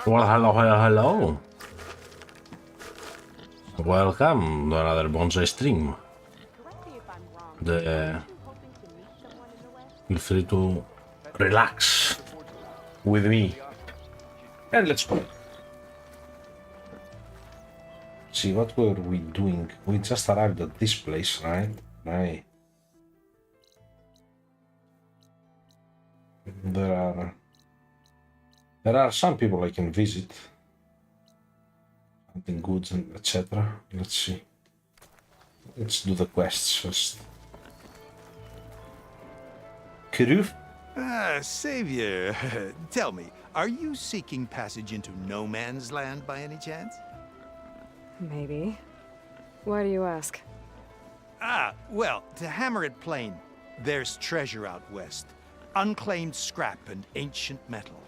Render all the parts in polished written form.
Well, hello, hello, hello. Welcome to another bonsai stream. Feel free to relax with me. And let's go. See, what were we doing? We just arrived at this place, right? Right. There are some people I can visit. Hunting goods and etc. Let's see. Let's do the quests first. Kiruf? Savior, tell me, are you seeking passage into no man's land by any chance? Maybe. Why do you ask? Well, to hammer it plain, there's treasure out west. Unclaimed scrap and ancient metal.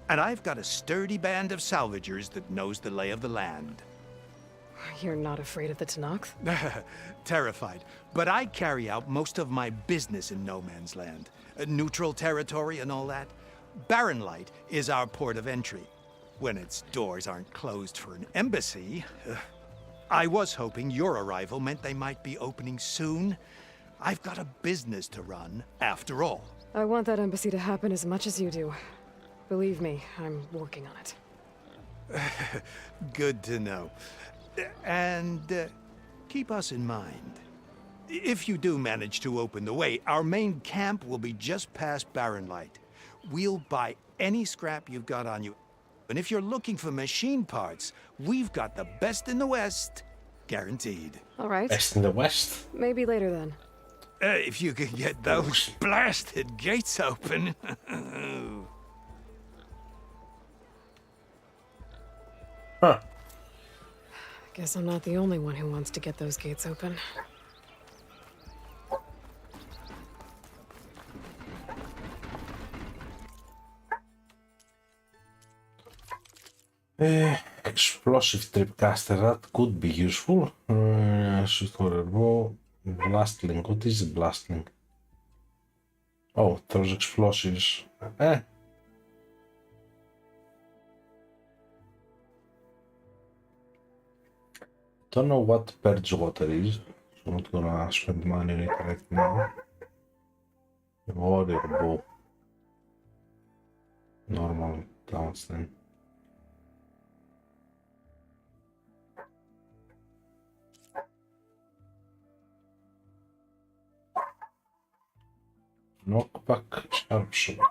And I've got a sturdy band of salvagers that knows the lay of the land. You're not afraid of the Tenakth? Terrified. But I carry out most of my business in no man's land. Neutral territory and all that. Barren Light is our port of entry. When its doors aren't closed for an embassy. I was hoping your arrival meant they might be opening soon. I've got a business to run, after all. I want that embassy to happen as much as you do. Believe me, I'm working on it. Good to know. And keep us in mind. If you do manage to open the way, our main camp will be just past Barren Light. We'll buy any scrap you've got on you. And if you're looking for machine parts, we've got the best in the West. Guaranteed. All right. Best in the West? Maybe later then. If you can get those blasted gates open. Huh. Guess I'm not the only one who wants to get those gates open. Explosive tripcaster, that could be useful. Shoot for a bow. Blastling, what is a blastling? Oh, throws explosives. Don't know what purge water is, so I'm not gonna spend money on it right now. Warrior bow. Normal clouds then. Knockback, sharpshooter.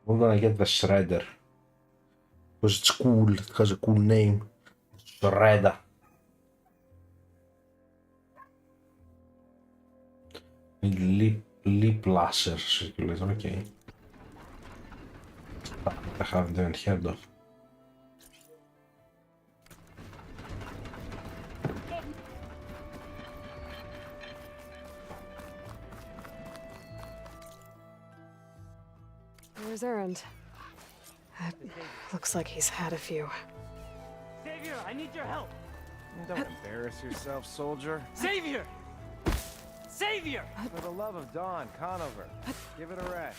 We're gonna get the shredder. Because it's cool, it has a cool name. Shredder. Lip laser circulator, okay. I haven't even heard of. Where's Erend? Looks like he's had a few. Savior, I need your help! Don't embarrass yourself, soldier. Savior! Savior! For the love of Dawn, Conover, give it a rest.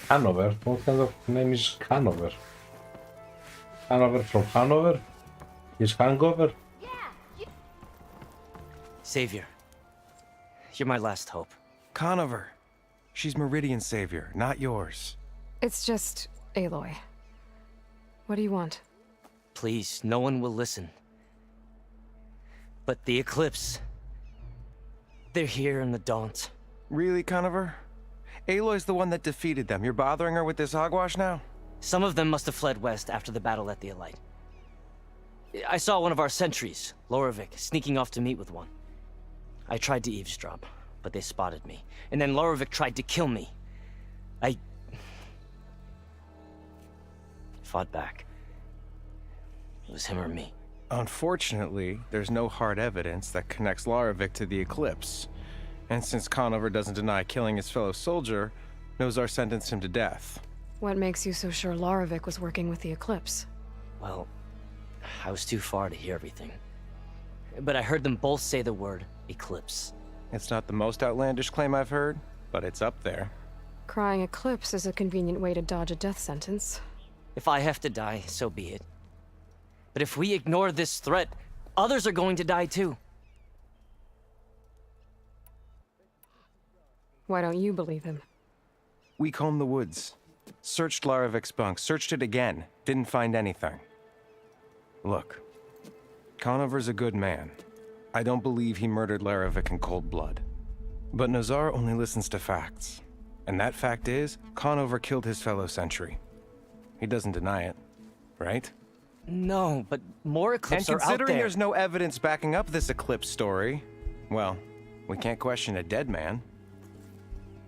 Hanover? What kind of name is Hanover? Hanover from Hanover? Is hangover? Savior, you're my last hope. Conover. She's Meridian's savior, not yours. It's just Aloy. What do you want? Please, no one will listen. But the Eclipse... they're here in the Daunt. Really, Conover? Aloy's the one that defeated them. You're bothering her with this hogwash now? Some of them must have fled west after the battle at the Elite. I saw one of our sentries, Loravik, sneaking off to meet with one. I tried to eavesdrop, but they spotted me. And then Loravik tried to kill me. I... fought back. It was him or me. Unfortunately, there's no hard evidence that connects Loravik to the Eclipse. And since Conover doesn't deny killing his fellow soldier, Nozar sentenced him to death. What makes you so sure Loravik was working with the Eclipse? Well, I was too far to hear everything. But I heard them both say the word Eclipse. It's not the most outlandish claim I've heard, but it's up there. Crying eclipse is a convenient way to dodge a death sentence. If I have to die, so be it. But if we ignore this threat, others are going to die too. Why don't you believe him? We combed the woods. Searched Larovik's bunk, searched it again. Didn't find anything. Look, Conover's a good man. I don't believe he murdered Larovik in cold blood. But Nazar only listens to facts. And that fact is, Conover killed his fellow sentry. He doesn't deny it, right? No, but more eclipses And are out considering there. there's no evidence backing up this eclipse story, well, we can't question a dead man.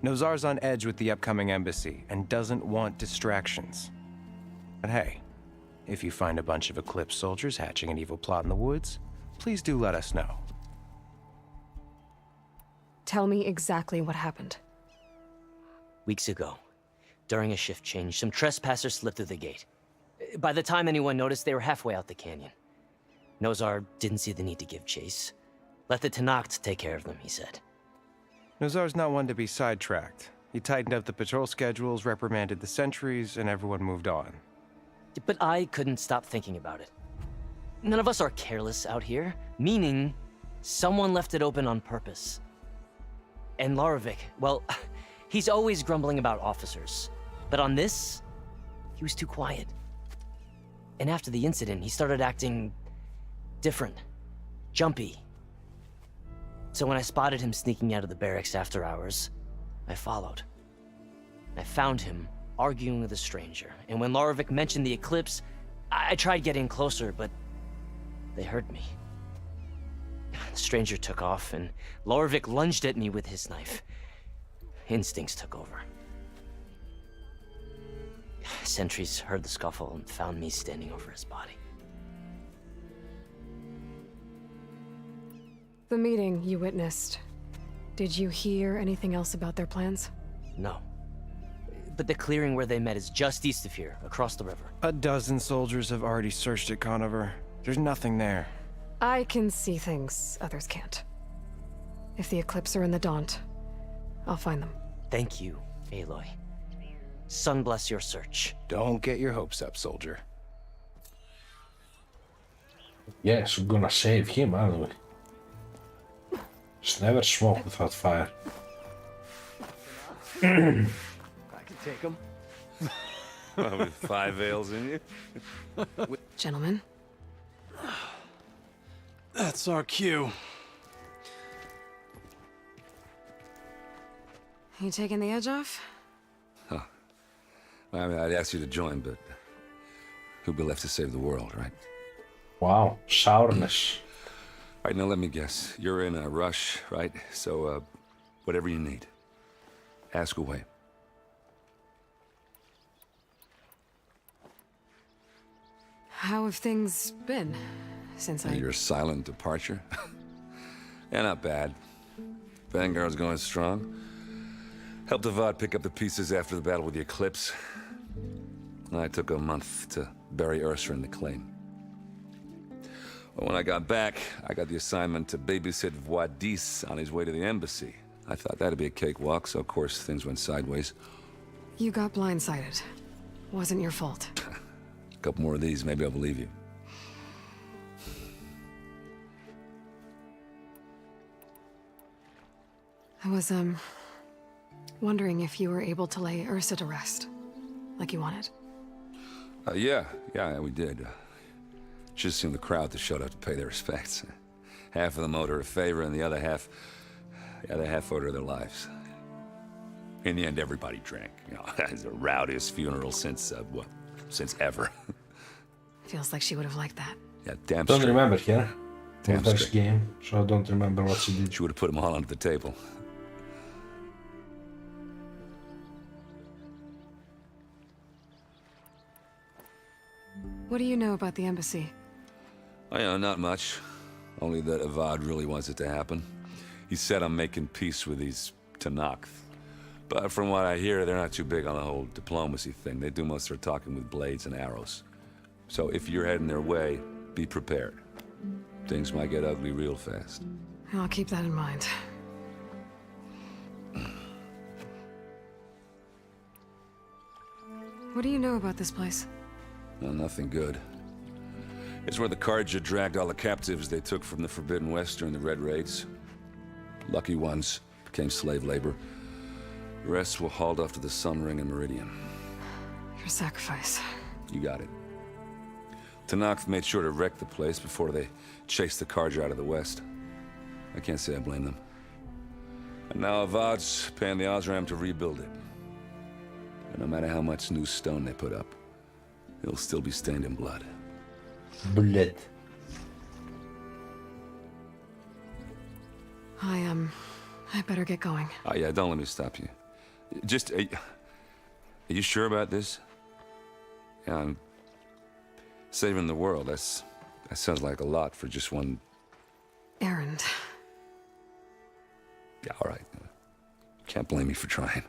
Nozar's on edge with the upcoming embassy and doesn't want distractions. But hey, if you find a bunch of Eclipse soldiers hatching an evil plot in the woods, please do let us know. Tell me exactly what happened. Weeks ago, during a shift change, some trespassers slipped through the gate. By the time anyone noticed, they were halfway out the canyon. Nozar didn't see the need to give chase. Let the Tenakth take care of them, he said. Nozar's not one to be sidetracked. He tightened up the patrol schedules, reprimanded the sentries, and everyone moved on. But I couldn't stop thinking about it. None of us are careless out here, meaning someone left it open on purpose. And Larovik, well, he's always grumbling about officers. But on this, he was too quiet. And after the incident, he started acting different, jumpy. So when I spotted him sneaking out of the barracks after hours, I followed. I found him arguing with a stranger, and when Larovik mentioned the eclipse, I tried getting closer, but they heard me. The stranger took off, and Larovik lunged at me with his knife. Instincts took over. Sentries heard the scuffle and found me standing over his body. The meeting you witnessed. Did you hear anything else about their plans? No. But the clearing where they met is just east of here, across the river. A dozen soldiers have already searched it, Conover. There's nothing there. I can see things others can't. If the Eclipse are in the Daunt, I'll find them. Thank you, Aloy. Sun bless your search. Don't get your hopes up, soldier. Yes, we're gonna save him, aren't we? Just never smoke without fire. I can take him. With 5 ales in you? Gentlemen, That's our cue. you taking the edge off? I mean, I'd ask you to join, but who'd be left to save the world, right? Wow, sourness. All right, now let me guess. You're in a rush, right? So, whatever you need, ask away. How have things been since I... Your silent departure? Yeah, not bad. Vanguard's going strong. Helped Avad pick up the pieces after the battle with the Eclipse. I took a month to bury Ursa in the claim. But when I got back, I got the assignment to babysit Voidis on his way to the embassy. I thought that'd be a cakewalk, so of course things went sideways. You got blindsided. Wasn't your fault. A couple more of these, maybe I'll believe you. I was, wondering if you were able to lay Ursa to rest, like you wanted. Yeah, we did. Just seemed the crowd that showed up to pay their respects. Half of them owed her a favor, and the other half owed her their lives. In the end, everybody drank. You know, it's the rowdiest funeral since ever. Feels like she would have liked that. Yeah, damn Don't straight. remember here. Damn First straight. game, so I don't remember what she did. She would have put them all under the table. What do you know about the embassy? I know, not much. Only that Avad really wants it to happen. He said I'm making peace with these Tenakth. But from what I hear, they're not too big on the whole diplomacy thing. They do most of their talking with blades and arrows. So if you're heading their way, be prepared. Things might get ugly real fast. I'll keep that in mind. What do you know about this place? Well, nothing good. It's where the Carja dragged all the captives they took from the Forbidden West during the Red Raids. Lucky ones became slave labor. The rest were hauled off to the Sun Ring and Meridian. Your sacrifice. You got it. Tenakth made sure to wreck the place before they chased the Carja out of the West. I can't say I blame them. And now Avad's paying the Osram to rebuild it. And no matter how much new stone they put up, it'll still be stained in blood. Blood. I better get going. Oh yeah, don't let me stop you. Just, are you sure about this? Yeah, I'm saving the world. That sounds like a lot for just one. Errand. Yeah, all right. Can't blame me for trying.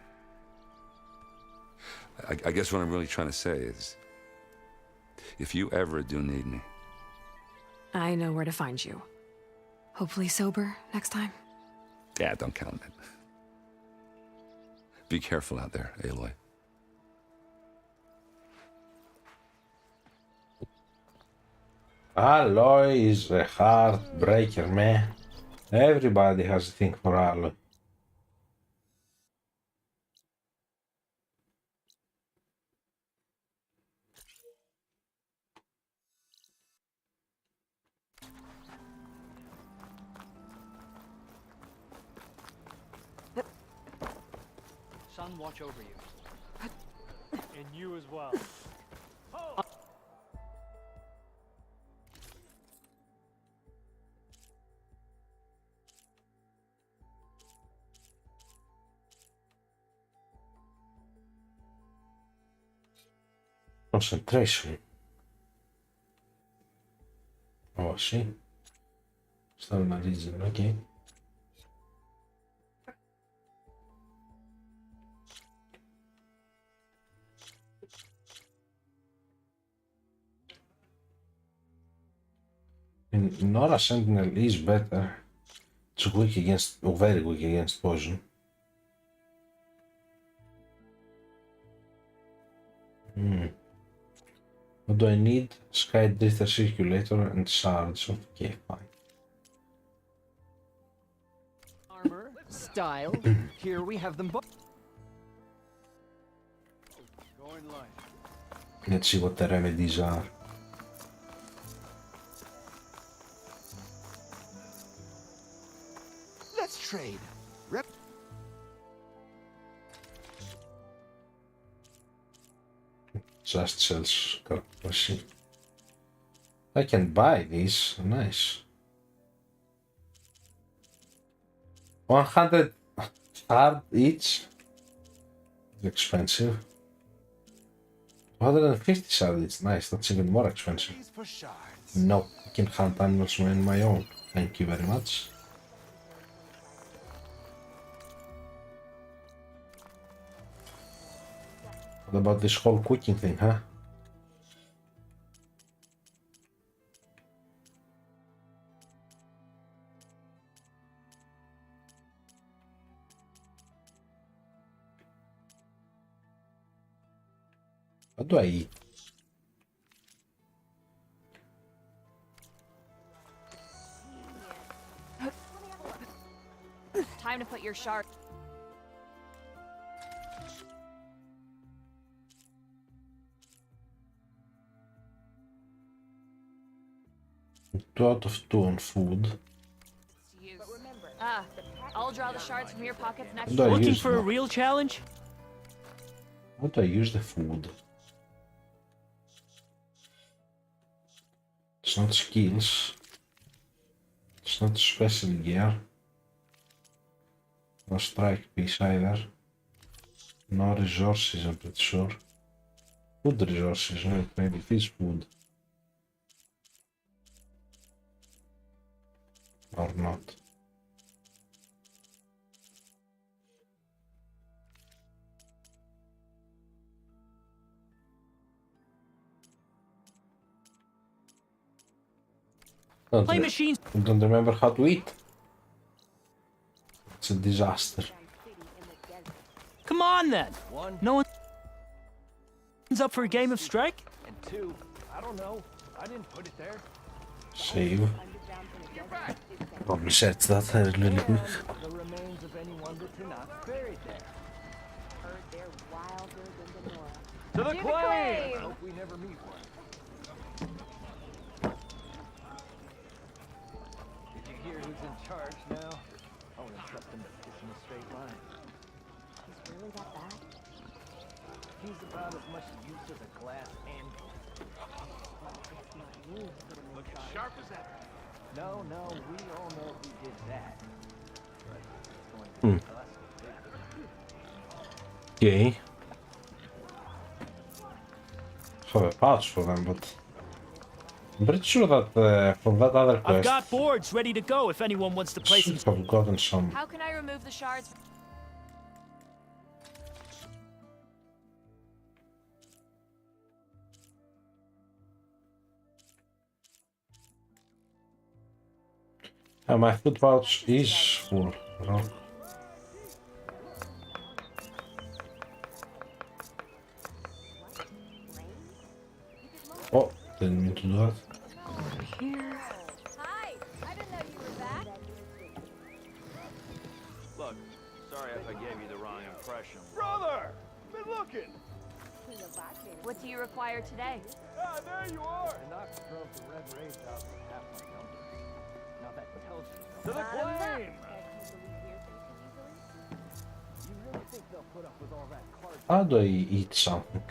I guess what I'm really trying to say is, if you ever do need me. I know where to find you. Hopefully sober next time. Yeah, don't count on it. Be careful out there, Aloy. Aloy is a heartbreaker, man. Everybody has a thing for Aloy. Sun watch over you. And you as well. Concentration. Oh, sí. Está una reason, okay. Nora Sentinel is better. It's weak against, or very weak against poison. What do I need? Sky Drifter Circulator and Shards. Okay, fine. Armor, style. Here we have them both. Go in line. Let's see what the remedies are. Let's trade. Just sells machine. I can buy these. Nice. 100 hard each. It's expensive. 250 shard each. Nice. That's even more expensive. For shards. No, I can hunt animals on my own. Thank you very much. What about this whole cooking thing, huh? What do I eat? Time to put your shard. Two out of 2 on food. I'll draw the shards from your pockets next. What do I Looking use for a now? real challenge? How do I use the food? It's not skills. It's not special gear. No strike piece either. No resources, I'm pretty sure. Food resources, right? Maybe fish food. Or not. Play machines. I don't remember how to eat. It's a disaster. Come on then. No one. up for a game of strike? And 2, I don't know. I didn't put it there. Save. Probably sets that really quick. The remains of anyone that's not buried there. Heard they're wilder than the Nora. To the claim! claim! Hope we never meet one. Did you hear who's in charge now? I wouldn't trust him to piss in a straight line. He's really that bad? He's about as much use as a glass anvil. It's not me who put him in charge. Sharp as ever. No, we all know who did that. But it's going to be us. Okay. So a patch for them, but I'm pretty sure that from that other I've quest, got boards ready to go if anyone wants to play some. should have gotten some. How can I remove the shards? My food pouch is full. Wrong. Oh, didn't mean to do that. Here. Hi! I didn't know you were back. Look, sorry if I gave you the wrong impression. Brother! Been looking! What do you require today? Ah, there you are! The Knox drove the Red Raids out with half my numbers. Now that tells you something. To the claim! You really think they'll put up with all that card? How do I eat something?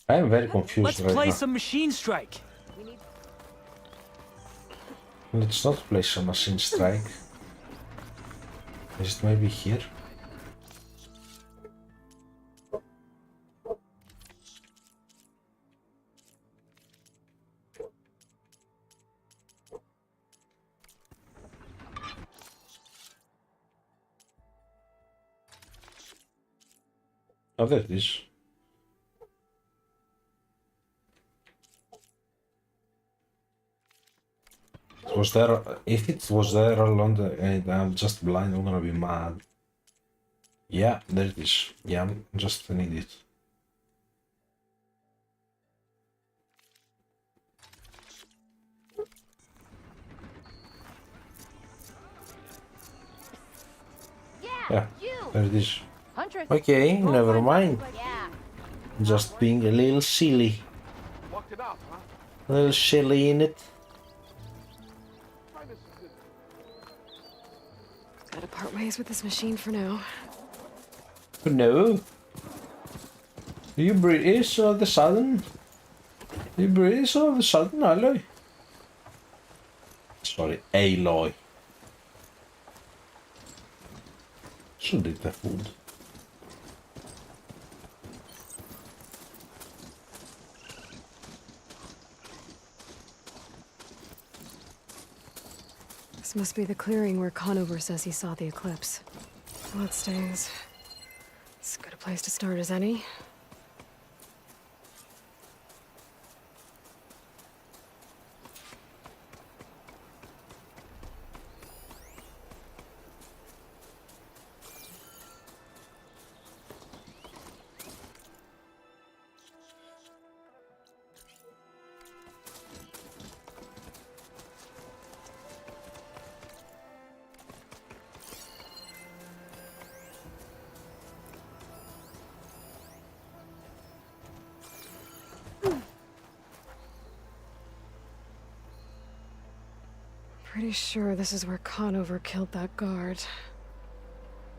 I am very confused Let's right play now. some machine strike. Let's not play some machine strike. Is it maybe here? Oh, there it is. It was there. If it was there all on the, and I'm just blind, I'm gonna be mad. Yeah, there it is. Yeah, I'm just an idiot. Yeah, there it is. Huntress. Okay, never mind. Yeah. Just being a little silly. Walked it up, huh? A little silly in it. Gotta part ways with this machine for now. No. You British all of a sudden? You British all of a sudden, Aloy? Sorry, Aloy. Should eat the food. This must be the clearing where Conover says he saw the eclipse. Bloodstains. As good a place to start as any. Pretty sure this is where Conover killed that guard.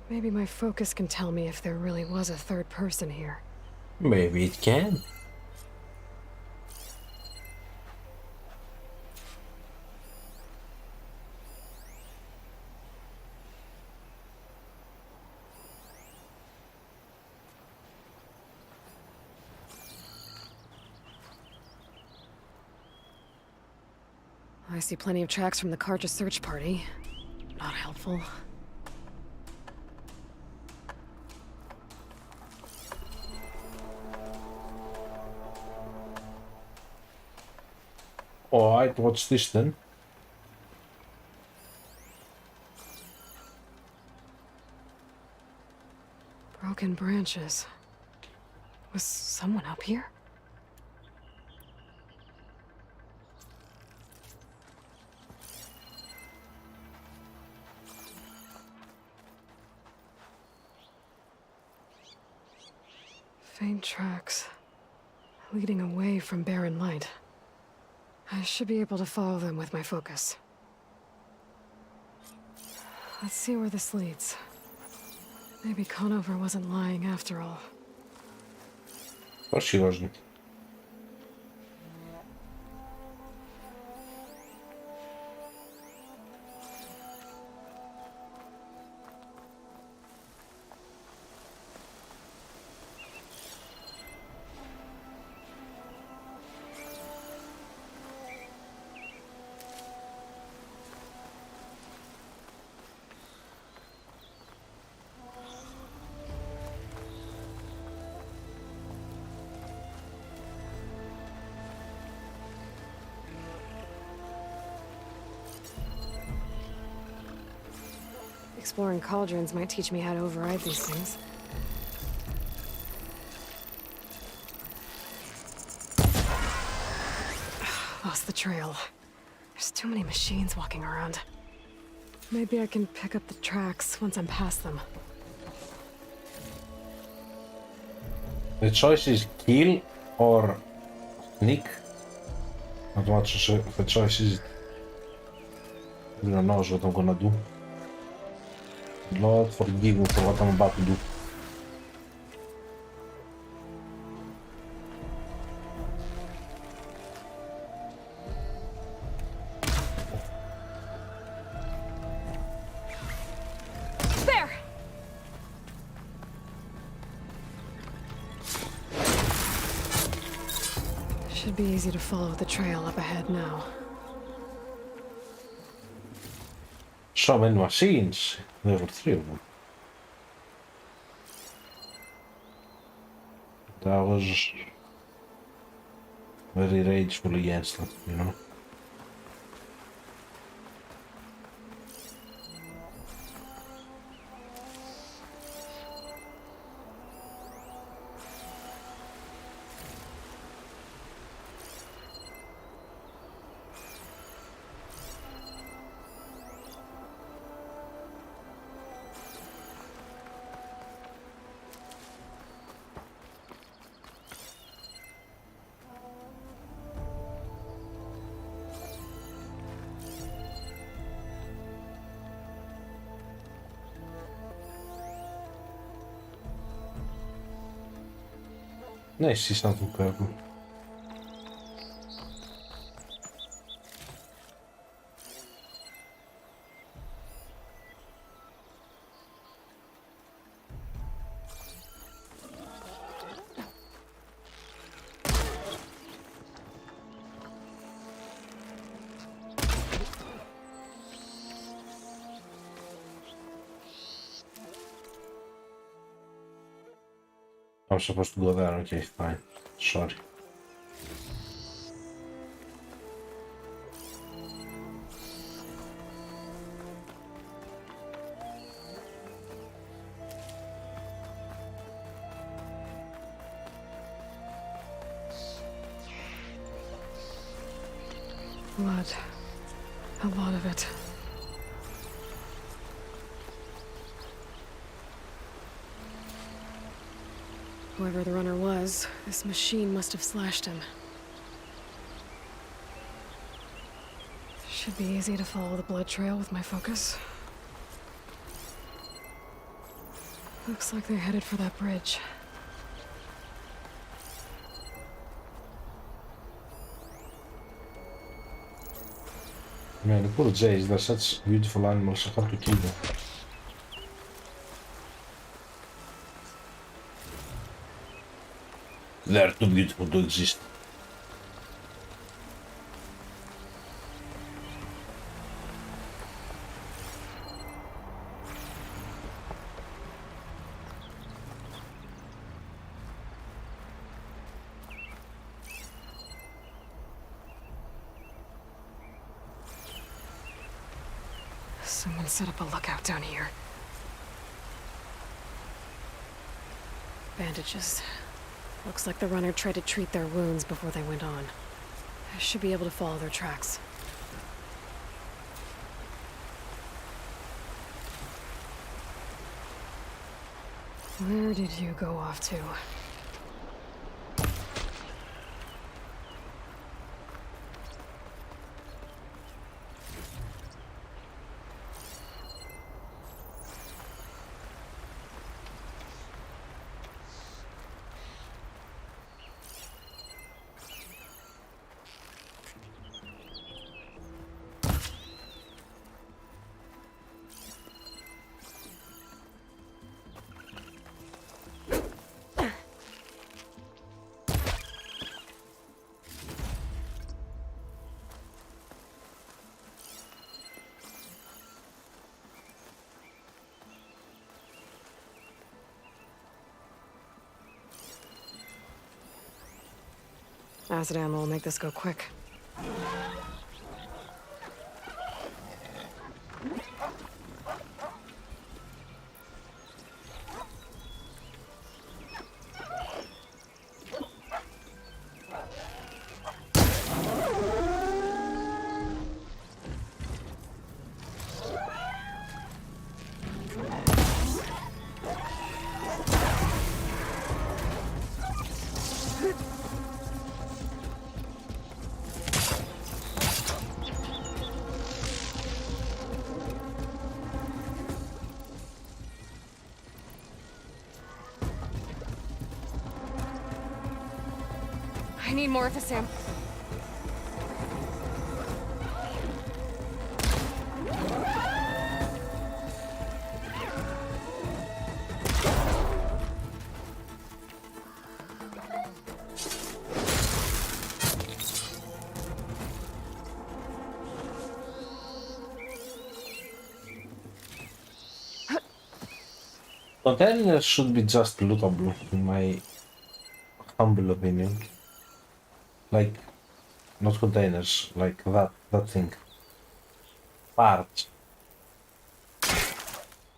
Maybe my focus can tell me if there really was a third person here. Maybe it can. I see plenty of tracks from the Carja search party. Not helpful. Alright, what's this then? Broken branches. Was someone up here? Faint tracks, leading away from Barren Light. I should be able to follow them with my focus. Let's see where this leads. Maybe Conover wasn't lying after all. Of course she wasn't. Exploring cauldrons might teach me how to override these things. Lost the trail. There's too many machines walking around. Maybe I can pick up the tracks once I'm past them. The choice is kill or sneak. Not much of a choice is it? I don't know what I'm gonna do. Lord forgive me for what I'm about to do. There! Should be easy to follow the trail up ahead now. So many machines. There were 3 of them. That was very rageful against them, you know. Nee, she is not in purple. I'm supposed to go there, okay, fine. Sorry. Blood. A lot of it. Whoever the runner was, this machine must have slashed him. Should be easy to follow the blood trail with my focus. Looks like they're headed for that bridge. Man, poor Jays, they're such beautiful animals, so hard to kill them. They're too beautiful to exist. Someone set up a lookout down here. Bandages. Looks like the runner tried to treat their wounds before they went on. I should be able to follow their tracks. Where did you go off to? Acid ammo will make this go quick. I need more of this ammo. Containers should be just lootable, in my humble opinion. Like, not containers, like that thing. Parts.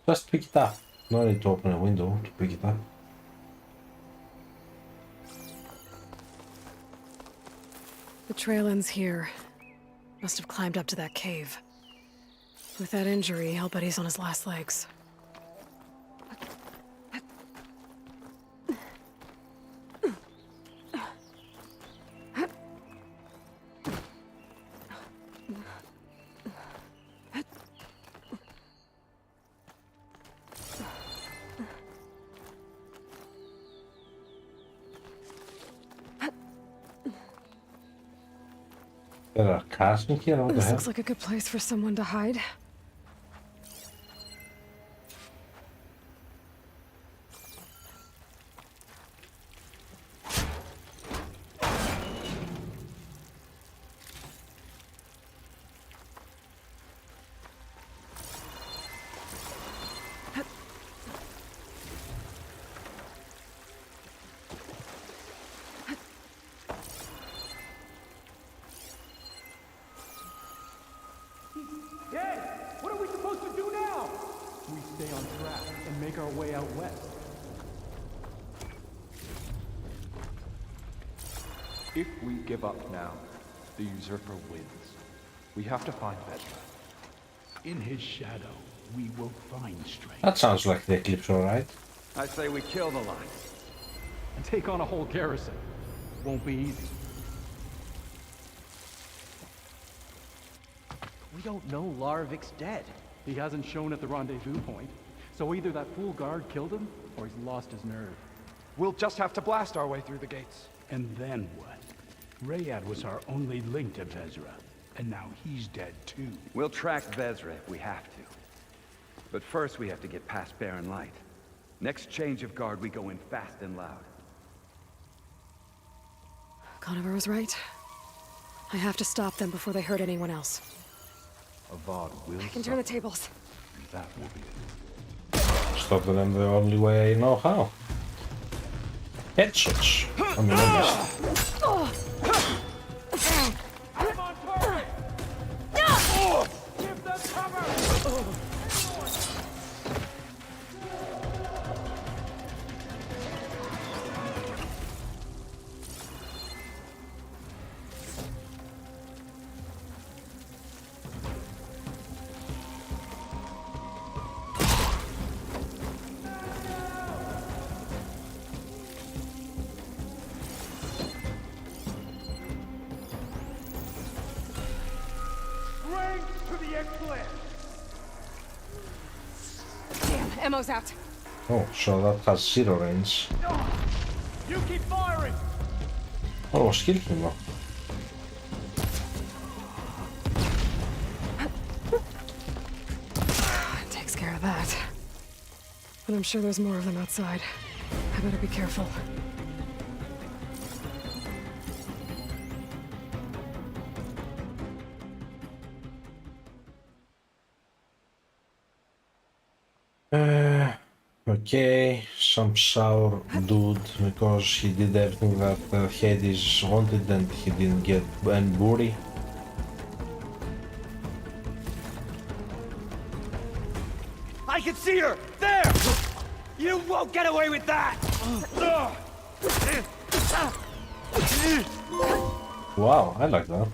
Just pick it up. No need to open a window to pick it up. The trail ends here. Must have climbed up to that cave. With that injury, I'll bet he's on his last legs. There are cars in here, what the This hell? looks like a good place for someone to hide. Hey, what are we supposed to do now? We stay on track and make our way out west. If we give up now, the usurper wins. We have to find Vedra. In his shadow, we will find strength. That sounds like the Eclipse, alright. I say we kill the line. And take on a whole garrison. Won't be easy. We don't know Laravic's dead. He hasn't shown at the rendezvous point, so either that fool guard killed him, or he's lost his nerve. We'll just have to blast our way through the gates. And then what? Rayad was our only link to Vezra, and now he's dead too. We'll track Vezra if we have to. But first we have to get past Barren Light. Next change of guard, we go in fast and loud. Conover was right. I have to stop them before they hurt anyone else. Avad will I can turn the tables. That will be it. Stop them the only way I know how. Headshots. I mean, honest. I'm on target! Give them cover! Damn, ammo's out. Oh, so that has zero range. You keep firing! Oh, skill him. Takes care of that. But I'm sure there's more of them outside. I better be careful. Okay, some sour dude because he did everything that Hades wanted and he didn't get any booty. I can see her! There! You won't get away with that! Wow, I like that.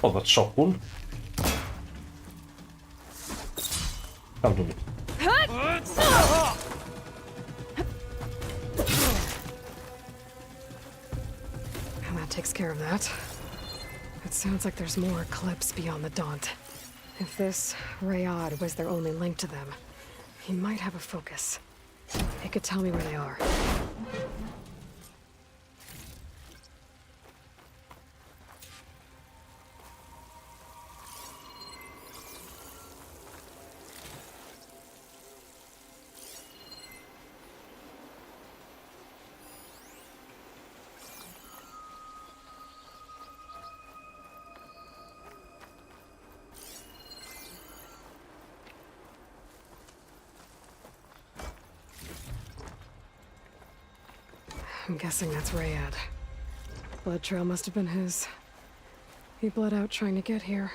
Oh, that's so cool. Come to me. And that takes care of that. It sounds like there's more Eclipse beyond the Daunt. If this Rayad was their only link to them, he might have a focus. He could tell me where they are. I'm guessing that's Rayad. Blood trail must have been his. He bled out trying to get here.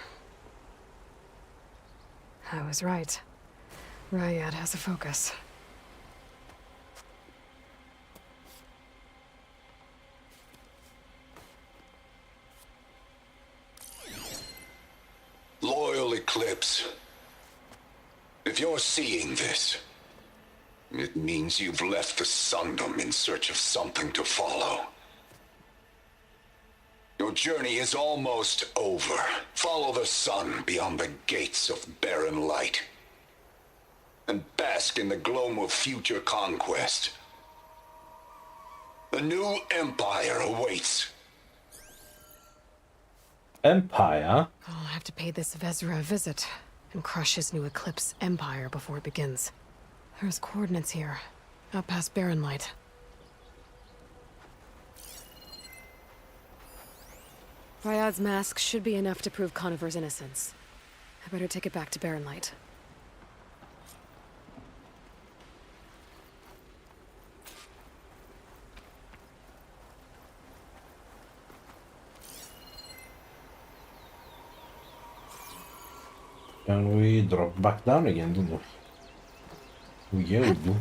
I was right. Rayad has a focus. Loyal Eclipse, if you're seeing this, it means you've left the Sundom in search of something to follow. Your journey is almost over. Follow the sun beyond the gates of Barren Light, and bask in the gloam of future conquest. The new Empire awaits. Empire? I'll have to pay this Vezra a visit and crush his new Eclipse Empire before it begins. There's coordinates here, out past Barren Light. Ryad's mask should be enough to prove Conover's innocence. I better take it back to Barren Light. Can we drop back down again, don't we? Yeah, we do.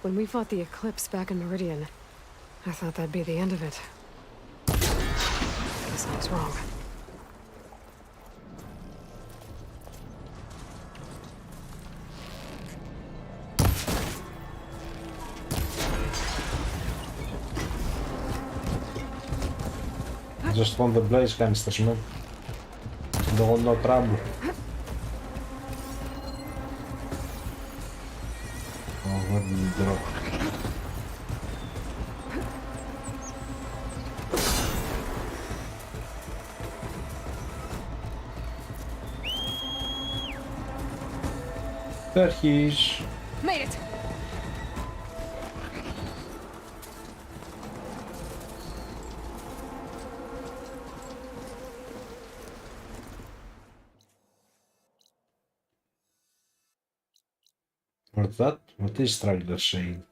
When we fought the Eclipse back in Meridian, I thought that'd be the end of it. Guess I was wrong. Just want the blaze canisters, man. Don't want no trouble. Oh, what did you drop? Turkeys. Made it! What's that? What is Straggler saying?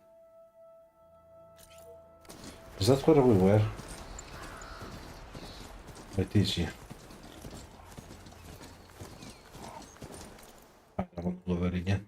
Is that where we were? It is here. I don't want to go there again.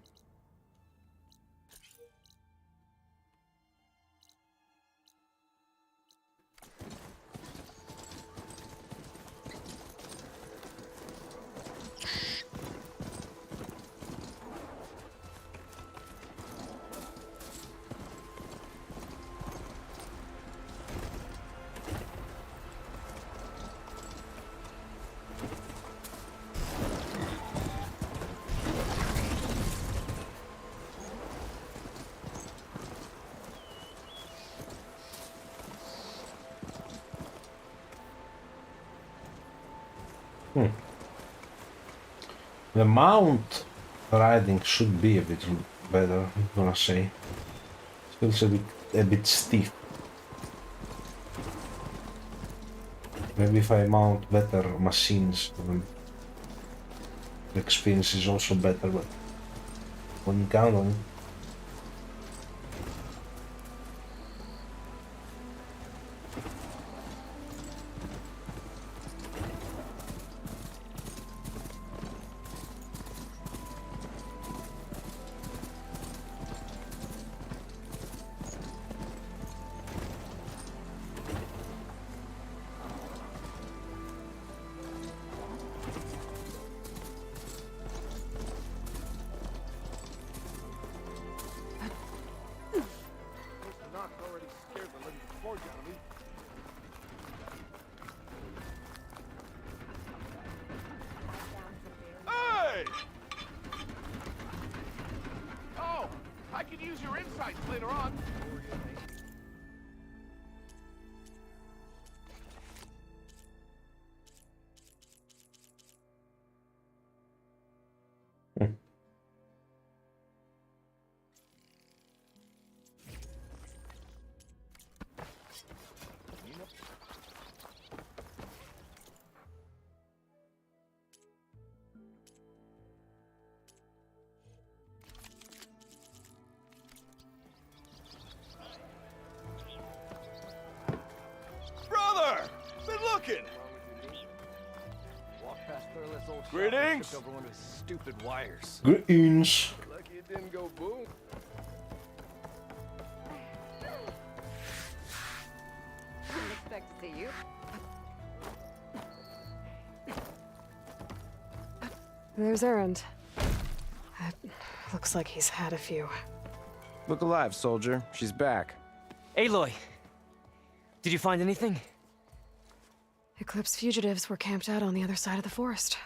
The mount riding should be a bit better, I'm gonna say. It feels a bit stiff. Maybe if I mount better machines, the experience is also better, but when you count on it. Hey! Oh, I could use your insights later on. Greetings. Over one of his stupid wires. Greetings. Lucky it didn't go boom. Didn't expect to see you. There's Erend. Looks like he's had a few. Look alive, soldier. She's back. Aloy! Did you find anything? Eclipse fugitives were camped out on the other side of the forest.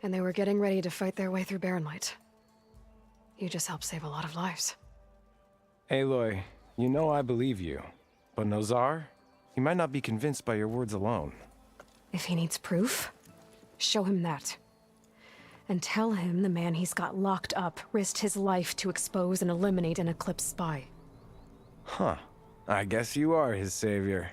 And they were getting ready to fight their way through Barren Light. You just helped save a lot of lives. Aloy, you know I believe you. But Nozar? He might not be convinced by your words alone. If he needs proof, show him that. And tell him the man he's got locked up risked his life to expose and eliminate an Eclipse spy. Huh. I guess you are his savior.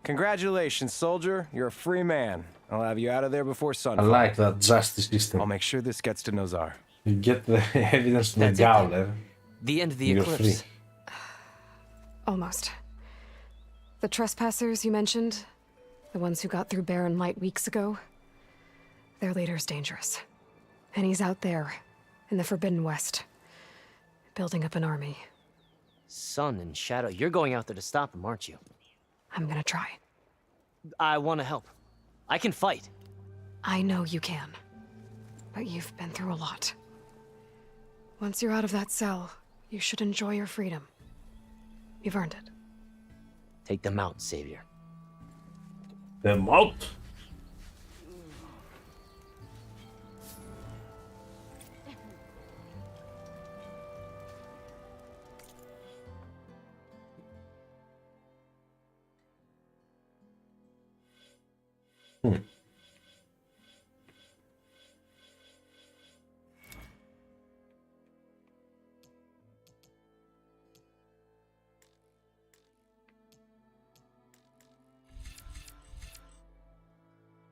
Congratulations, soldier. You're a free man. I'll have you out of there before I sunfall. like that justice system. I'll make sure this gets to Nozar. You get the evidence to the That's it then. Gowler. The end of the You're eclipse. free. Almost. The trespassers you mentioned, the ones who got through Barren Light weeks ago, their leader's dangerous. And he's out there, in the Forbidden West, building up an army. Sun and Shadow, you're going out there to stop him, aren't you? I'm gonna try. I want to help. I can fight. I know you can. But you've been through a lot. Once you're out of that cell, you should enjoy your freedom. You've earned it. Take them out, Savior. Them out!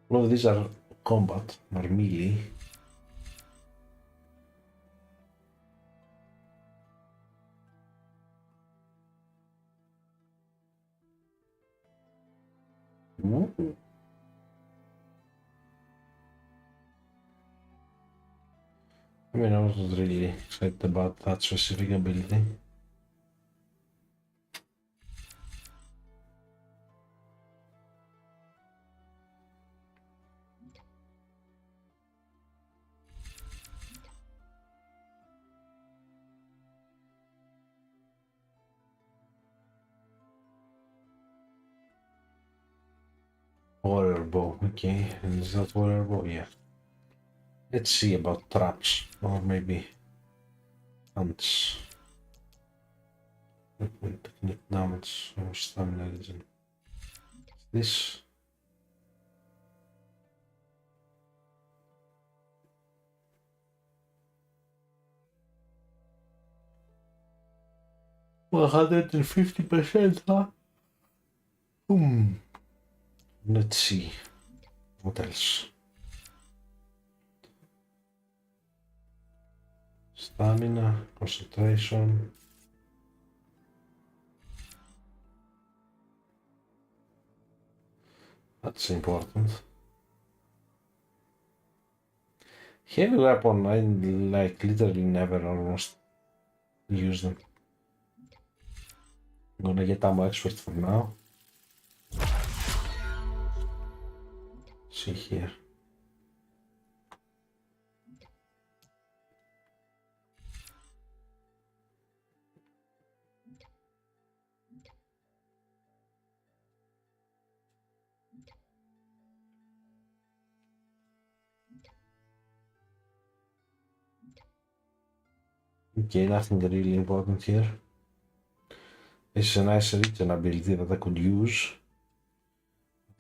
All of these are combat, or melee. Ooh. I mean, I wasn't really excited about that specific ability. Water bow, okay, and is that water bow? Yeah. Let's see about traps, or maybe hunts. Technique damage, or stamina regen. This. Well, 150%, huh? Let's see. What else? Stamina, concentration. That's important. Heavy weapon, I like literally never almost use them. I'm gonna get ammo expert for now. See here. Okay, nothing really important here. This is a nice regen ability that I could use.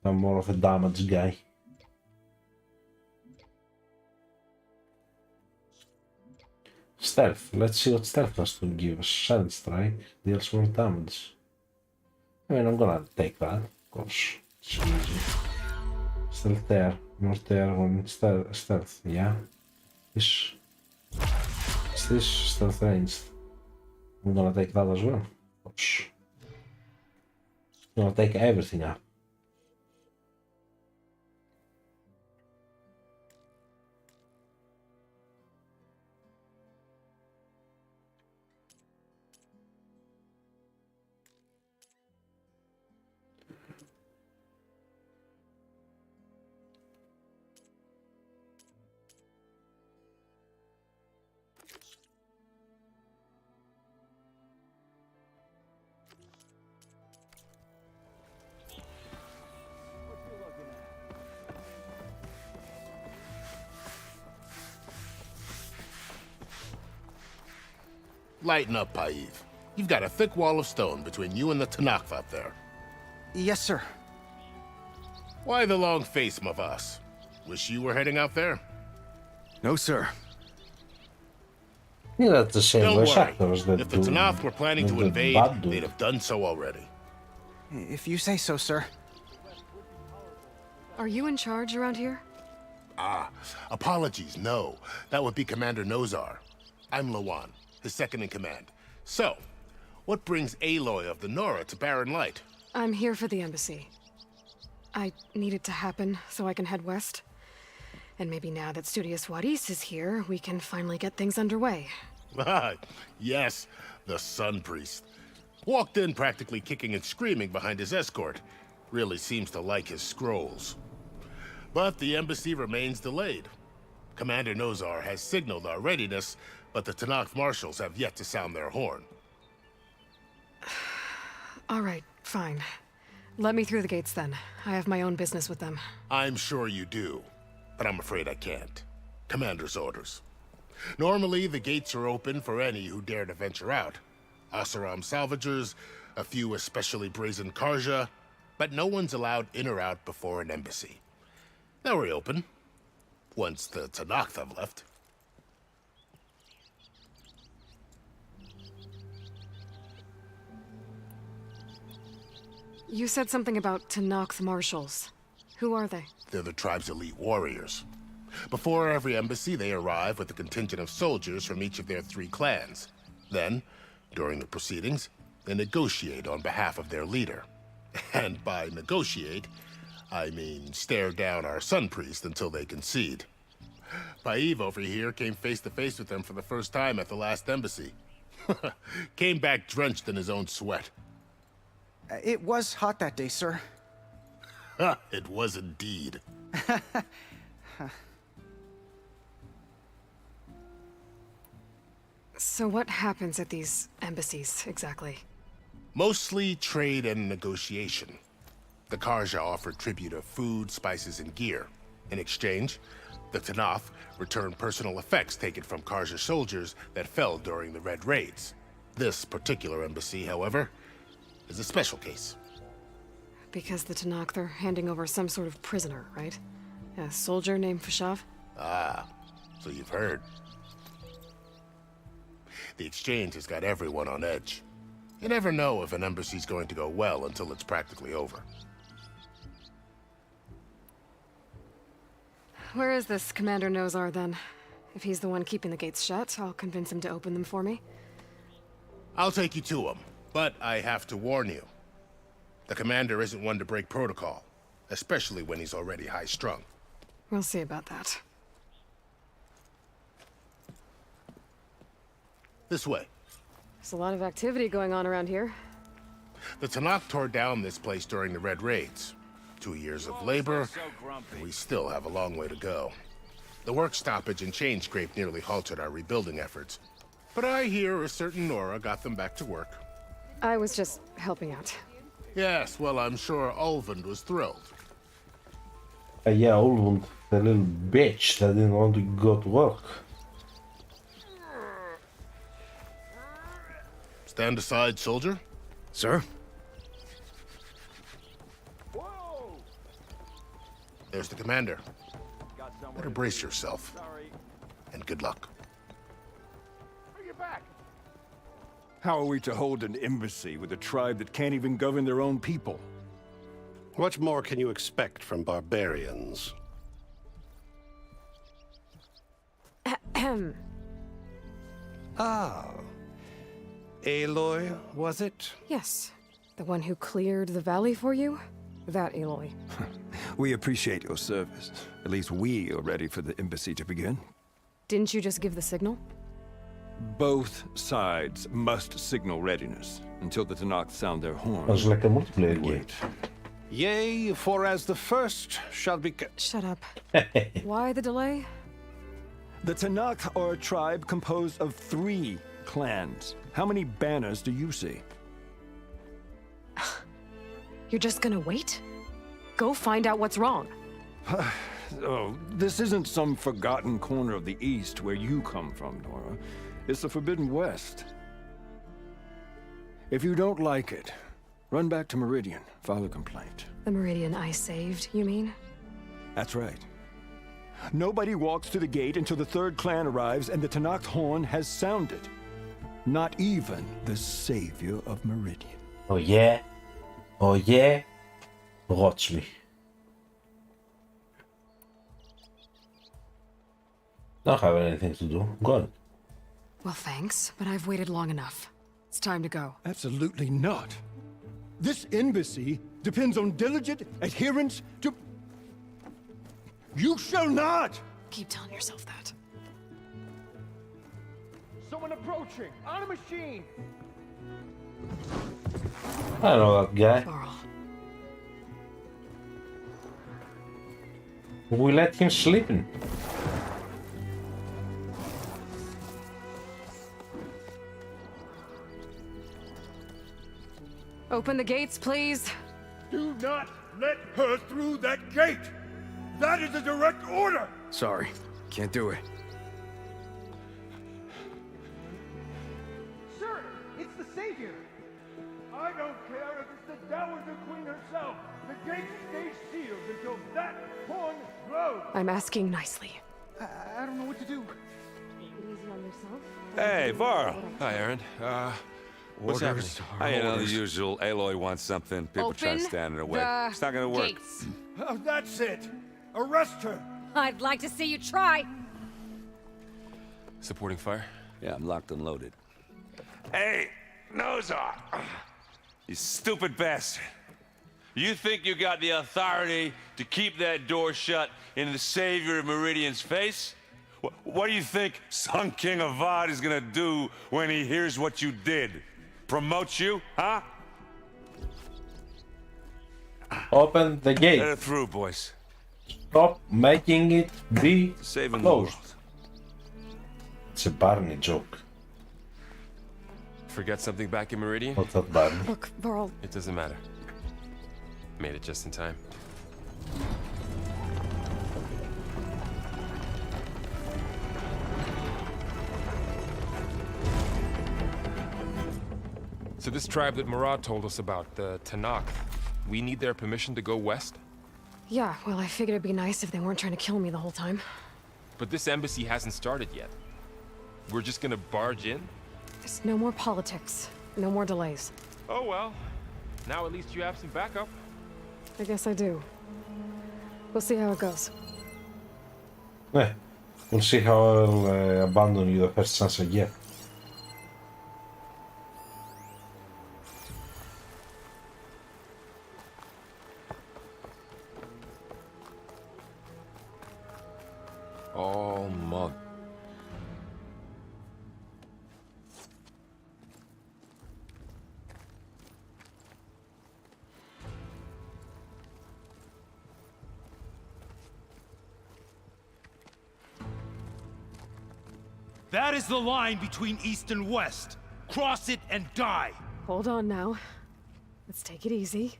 I'm more of a damage guy. Stealth. Let's see what stealth has to give us. Silent strike deals more damage. I mean, I'm gonna take that, of course. It's easy. Stealth there, mortar on stealth, yeah. Is this stealth ranged? I'm gonna take that as well. Oops. I'm gonna take everything up. Lighten up, Paiv. You've got a thick wall of stone between you and the Tanakh out there. Yes, sir. Why the long face, Mavas? Wish you were heading out there? No, sir. Yeah, that's the same Don't voice worry. actors that If the do Tanakh were planning to the invade, bad dude. they'd have done so already. If you say so, sir. Are you in charge around here? Ah, apologies, no. That would be Commander Nozar. I'm Lawan, his second in command. So, what brings Aloy of the Nora to Barren Light? I'm here for the embassy. I need it to happen so I can head west. And maybe now that Studious Wadis is here, we can finally get things underway. Ah, yes, the Sun Priest. Walked in practically kicking and screaming behind his escort. Really seems to like his scrolls. But the embassy remains delayed. Commander Nozar has signaled our readiness, but the Tenakth marshals have yet to sound their horn. All right, fine. Let me through the gates then. I have my own business with them. I'm sure you do, but I'm afraid I can't. Commander's orders. Normally, the gates are open for any who dare to venture out. Oseram salvagers, a few especially brazen Karja, but no one's allowed in or out before an embassy. They'll reopen, once the Tenakth have left. You said something about Tenakth marshals. Who are they? They're the tribe's elite warriors. Before every embassy, they arrive with a contingent of soldiers from each of their 3 clans. Then, during the proceedings, they negotiate on behalf of their leader. And by negotiate, I mean stare down our Sun Priest until they concede. Paiv over here came face to face with them for the first time at the last embassy. Came back drenched in his own sweat. It was hot that day, sir. It was indeed. So what happens at these embassies, exactly? Mostly trade and negotiation. The Karja offer tribute of food, spices, and gear. In exchange, the Tenakth return personal effects taken from Karja soldiers that fell during the Red Raids. This particular embassy, however, is a special case. Because the Tenakth are handing over some sort of prisoner, right? A soldier named Fashav? Ah, so you've heard. The exchange has got everyone on edge. You never know if an embassy's going to go well until it's practically over. Where is this Commander Nozar, then? If he's the one keeping the gates shut, I'll convince him to open them for me. I'll take you to him, but I have to warn you. The commander isn't one to break protocol, especially when he's already high-strung. We'll see about that. This way. There's a lot of activity going on around here. The Tenakth tore down this place during the Red Raids. 2 years of labor, and we still have a long way to go. The work stoppage and chain scrape nearly halted our rebuilding efforts. But I hear a certain Nora got them back to work. I was just helping out. Yes, well, I'm sure Ulvund was thrilled. Yeah, Ulvund, the little bitch that didn't want to go to work. Stand aside, soldier. Sir? There's the commander. Better brace yourself. And good luck. Bring it back. How are we to hold an embassy with a tribe that can't even govern their own people? What more can you expect from barbarians? Ahem. Ah. Aloy, was it? Yes. The one who cleared the valley for you? That Aloy. We appreciate your service. At least we are ready for the embassy to begin. Didn't you just give the signal? Both sides must signal readiness until the Tenakth sound their horn. Sounds like a multiplayer game. Yea, for as the first shall be... Shut up. Why the delay? The Tenakth are a tribe composed of 3 clans. How many banners do you see? You're just gonna wait? Go find out what's wrong. Oh, this isn't some forgotten corner of the East where you come from, Nora. It's the Forbidden West. If you don't like it, run back to Meridian, file a complaint. The Meridian I saved, you mean? That's right. Nobody walks to the gate until the 3rd clan arrives and the Tenakth horn has sounded. Not even the savior of Meridian. Oh yeah? Oh yeah? Watch me. Don't have anything to do. Go on. Well, thanks, but I've waited long enough. It's time to go. Absolutely not. This embassy depends on diligent adherence to... You shall not! Keep telling yourself that. Someone approaching! On a machine! I know that guy. We let him sleeping. Open the gates, please. Do not let her through that gate! That is a direct order! Sorry, can't do it. Sir, it's the Savior! I don't care if it's the Dowager Queen herself! The gate stays sealed until that horn blows! I'm asking nicely. I don't know what to do. Easy on yourself. Hey, Varl. Hi, Aaron. What's Orders happening? You know, the usual. Aloy wants something. People try to stand in her way. It's not gonna work. Oh, that's it! Arrest her! I'd like to see you try. Supporting fire? Yeah, I'm locked and loaded. Hey, Nozar! You stupid bastard. You think you got the authority to keep that door shut in the Savior of Meridian's face? What do you think Sun King Avad is gonna do when he hears what you did? Promote you, huh? Open the gate. Let her through, boys. Stop making it be Saving closed. the world. It's a Barney joke. Forget something back in Meridian? What's that, Barney? Look, Varl. It doesn't matter. Made it just in time. So this tribe that Murad told us about, the Tanakh, we need their permission to go west? Yeah, well, I figured it'd be nice if they weren't trying to kill me the whole time. But this embassy hasn't started yet. We're just gonna barge in? There's no more politics. No more delays. Oh well. Now at least you have some backup. I guess I do. We'll see how it goes. We'll see how I'll abandon you the first chance I get. Oh, mug. That is the line between East and West. Cross it and die! Hold on now. Let's take it easy.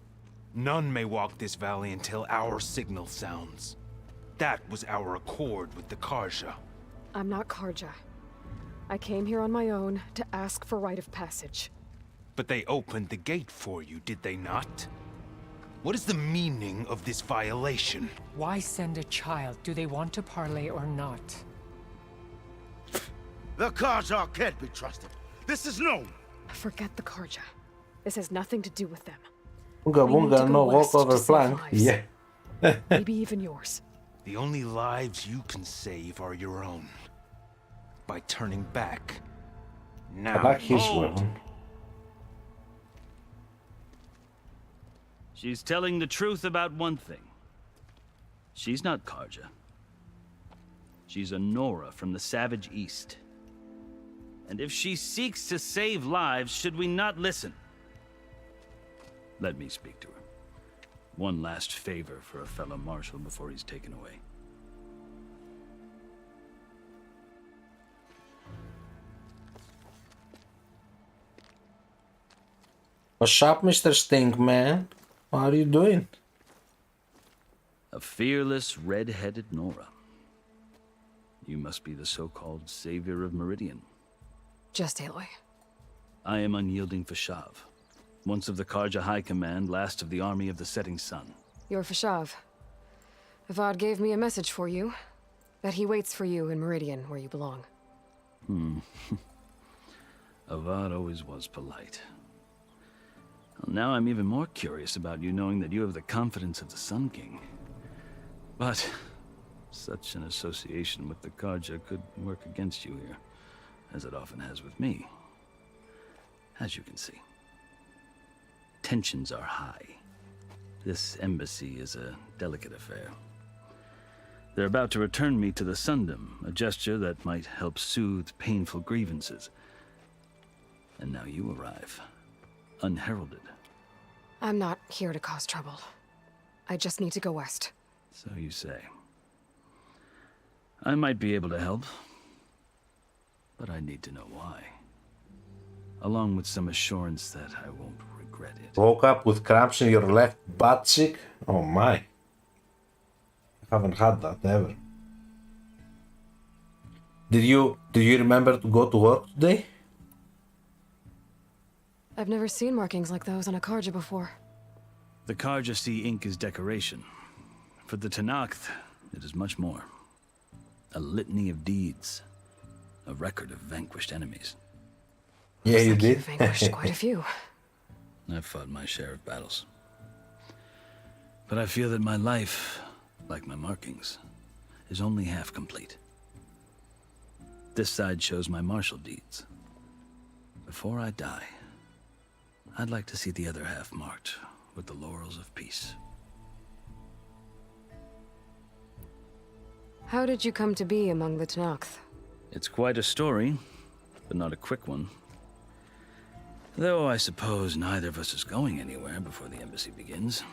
None may walk this valley until our signal sounds. That was our accord with the Karja. I'm not Karja. I came here on my own to ask for rite of passage. But they opened the gate for you, did they not? What is the meaning of this violation? Why send a child? Do they want to parley or not? The Karja can't be trusted. This is known. Forget the Karja. This has nothing to do with them. Bunga We need to bunga, go no west walk over to save flank. lives. Yeah. Maybe even yours. The only lives you can save are your own. By turning back. Now. Back his weapon. She's telling the truth about one thing. She's not Karja. She's a Nora from the Savage East. And if she seeks to save lives, should we not listen? Let me speak to her. One last favor for a fellow marshal before he's taken away. What's up, Mr. Stinkman? What are you doing? A fearless, red-headed Nora. You must be the so-called savior of Meridian. Just Aloy. I am unyielding Fashav. Once of the Karja High Command, last of the army of the Setting Sun. You're Fashav. Avad gave me a message for you. That he waits for you in Meridian, where you belong. Avad always was polite. Well, now I'm even more curious about you knowing that you have the confidence of the Sun King. But such an association with the Karja could work against you here, as it often has with me. As you can see. Tensions are high. This embassy is a delicate affair. They're about to return me to the Sundom, a gesture that might help soothe painful grievances. And now you arrive. unheralded. I'm not here to cause trouble. I just need to go west. So you say. I might be able to help, but I need to know why. Along with some assurance that I won't regret it. Woke up with cramps in your left butt cheek? Oh my. I haven't had that ever. Do you remember to go to work today? I've never seen markings like those on a Karja before. The Karja see ink as decoration. For the Tenakth, it is much more. A litany of deeds. A record of vanquished enemies. Yeah, you did. Vanquished quite a few. I've fought my share of battles. But I feel that my life, like my markings, is only half complete. This side shows my martial deeds. Before I die, I'd like to see the other half marked with the laurels of peace. How did you come to be among the Tenakth? It's quite a story, but not a quick one. Though I suppose neither of us is going anywhere before the embassy begins.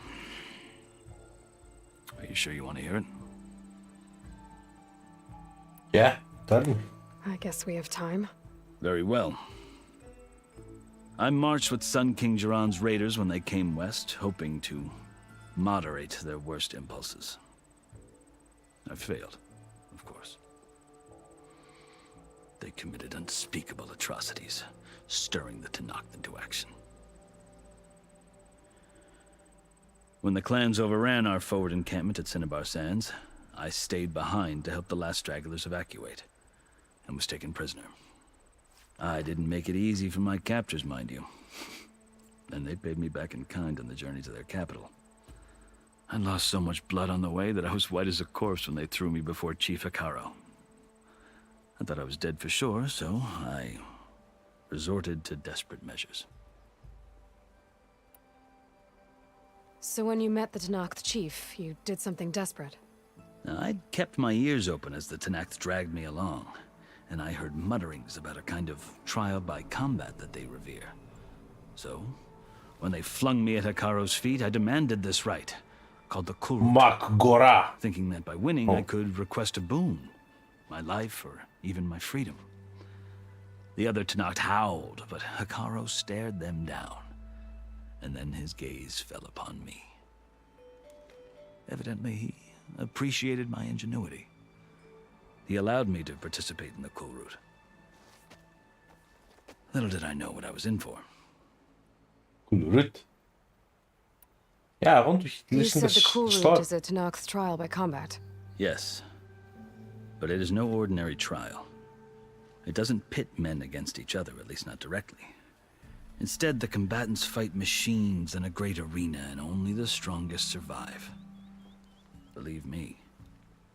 Are you sure you want to hear it? Yeah, tell me. I guess we have time. Very well. I marched with Sun King Jiran's raiders when they came west, hoping to moderate their worst impulses. I failed, of course. They committed unspeakable atrocities, stirring the Tenakth into action. When the clans overran our forward encampment at Cinnabar Sands, I stayed behind to help the last stragglers evacuate, and was taken prisoner. I didn't make it easy for my captors, mind you. And they paid me back in kind on the journey to their capital. I lost so much blood on the way that I was white as a corpse when they threw me before Chief Hekarro. I thought I was dead for sure, so I resorted to desperate measures. So when you met the Tenakth chief, you did something desperate? Now, I'd kept my ears open as the Tenakth dragged me along, and I heard mutterings about a kind of trial by combat that they revere. So, when they flung me at Hekarro's feet, I demanded this right, called the Kulrut. Mak'gora. Thinking that by winning, I could request a boon. My life, or even my freedom. The other Tenakth howled, but Hekarro stared them down. And then his gaze fell upon me. Evidently, he appreciated my ingenuity. He allowed me to participate in the Kulrut. Little did I know what I was in for. Kulrut? Yeah, I want to You listen said to the the Kulrut story. is a Tenakth trial by combat. Yes, but it is no ordinary trial. It doesn't pit men against each other, at least not directly. Instead, the combatants fight machines in a great arena, and only the strongest survive. Believe me,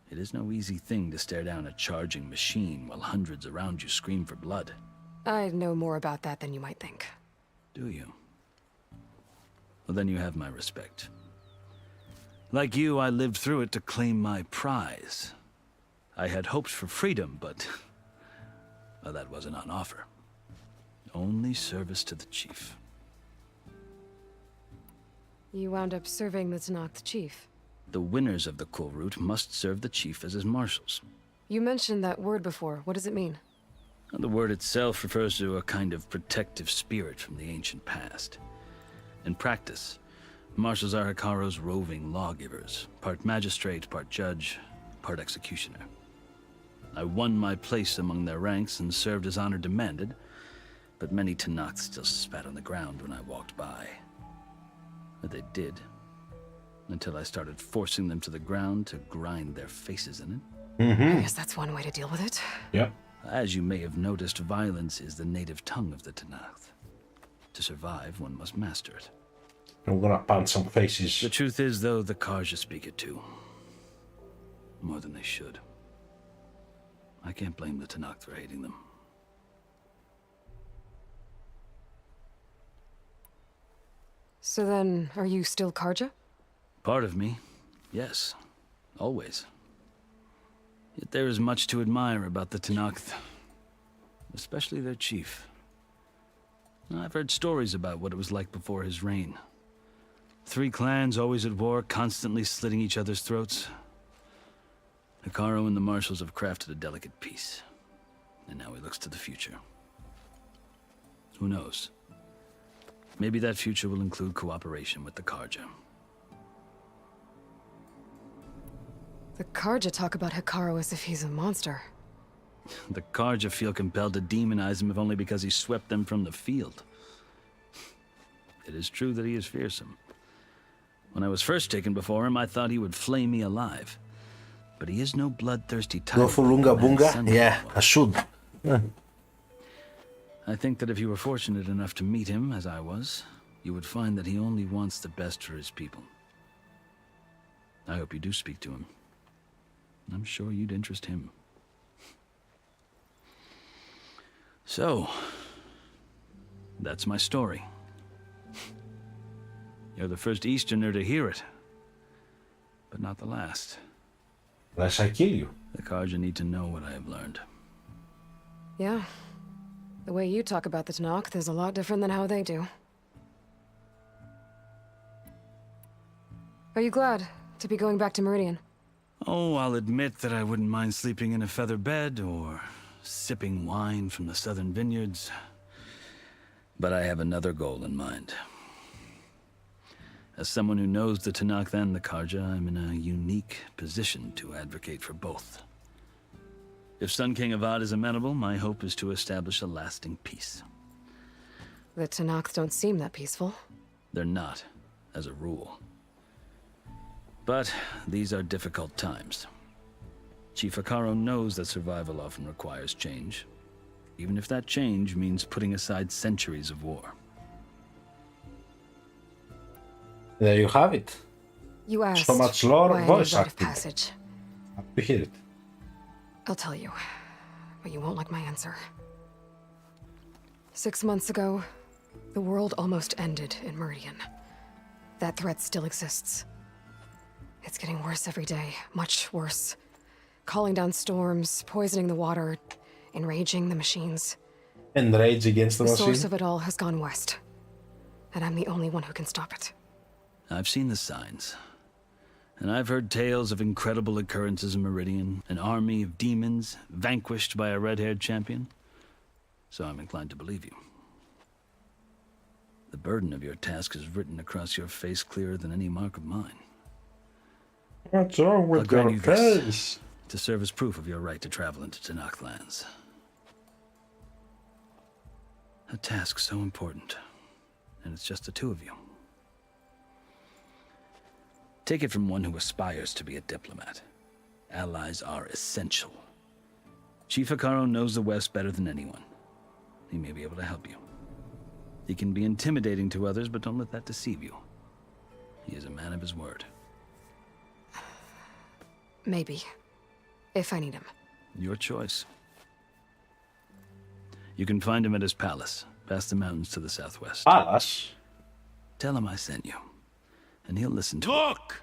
it is no easy thing to stare down a charging machine while hundreds around you scream for blood. I know more about that than you might think. Do you? Well, then you have my respect. Like you, I lived through it to claim my prize. I had hoped for freedom, but well, that wasn't on offer. Only service to the chief. You wound up serving the Tenakth chief. The winners of the Kulrut must serve the chief as his marshals. You mentioned that word before. What does it mean? The word itself refers to a kind of protective spirit from the ancient past. In practice, marshals are Hekarro's roving lawgivers, part magistrate, part judge, part executioner. I won my place among their ranks and served as honor demanded, but many Tenakth still spat on the ground when I walked by. But they did, until I started forcing them to the ground to grind their faces in it. I guess that's one way to deal with it. Yep. As you may have noticed, violence is the native tongue of the Tenakth. To survive, one must master it. I'm gonna punch some faces. The truth is, though, the Karja speak it too. More than they should. I can't blame the Tenakth for hating them. So then, are you still Karja? Part of me, yes. Always. Yet there is much to admire about the Tenakth. Especially their chief. I've heard stories about what it was like before his reign. 3 clans always at war, constantly slitting each other's throats. Hekarro and the Marshals have crafted a delicate peace. And now he looks to the future. Who knows? Maybe that future will include cooperation with the Carja. The Carja talk about Hekarro as if he's a monster. The Carja feel compelled to demonize him if only because he swept them from the field. It is true that he is fearsome. When I was first taken before him, I thought he would flay me alive. But he is no bloodthirsty Go tyrant. for Lunga Bunga? Yeah, I should. I think that if you were fortunate enough to meet him, as I was, you would find that he only wants the best for his people. I hope you do speak to him. I'm sure you'd interest him. So, that's my story. You're the first Easterner to hear it, but not the last. Unless I kill you. The Carja need to know what I have learned. Yeah. The way you talk about the Tanakh is a lot different than how they do. Are you glad to be going back to Meridian? Oh, I'll admit that I wouldn't mind sleeping in a feather bed or sipping wine from the southern vineyards. But I have another goal in mind. As someone who knows the Tanakh and the Carja, I'm in a unique position to advocate for both. If Sun King Avad is amenable, my hope is to establish a lasting peace. The Tanakh don't seem that peaceful. They're not, as a rule. But these are difficult times. Chief Hekarro knows that survival often requires change, even if that change means putting aside centuries of war. There you have it. You asked So much lore, why I voice need rite of acting. passage. Happy to hear it. I'll tell you, but you won't like my answer. 6 months ago, the world almost ended in Meridian. That threat still exists. It's getting worse every day, much worse. Calling down storms, poisoning the water, enraging the machines. Enrage against the The machine. source of it all has gone west. And I'm the only one who can stop it. I've seen the signs. And I've heard tales of incredible occurrences in Meridian, an army of demons vanquished by a red-haired champion. So I'm inclined to believe you. The burden of your task is written across your face clearer than any mark of mine. What's wrong I'll with grant your you this, face? to serve as proof of your right to travel into Tanakh lands. A task so important, and it's just the 2 of you. Take it from one who aspires to be a diplomat. Allies are essential. Chief Hekarro knows the West better than anyone. He may be able to help you. He can be intimidating to others, but don't let that deceive you. He is a man of his word. Maybe. If I need him. Your choice. You can find him at his palace, past the mountains to the southwest. Palace? Tell him I sent you, and he'll listen to Look!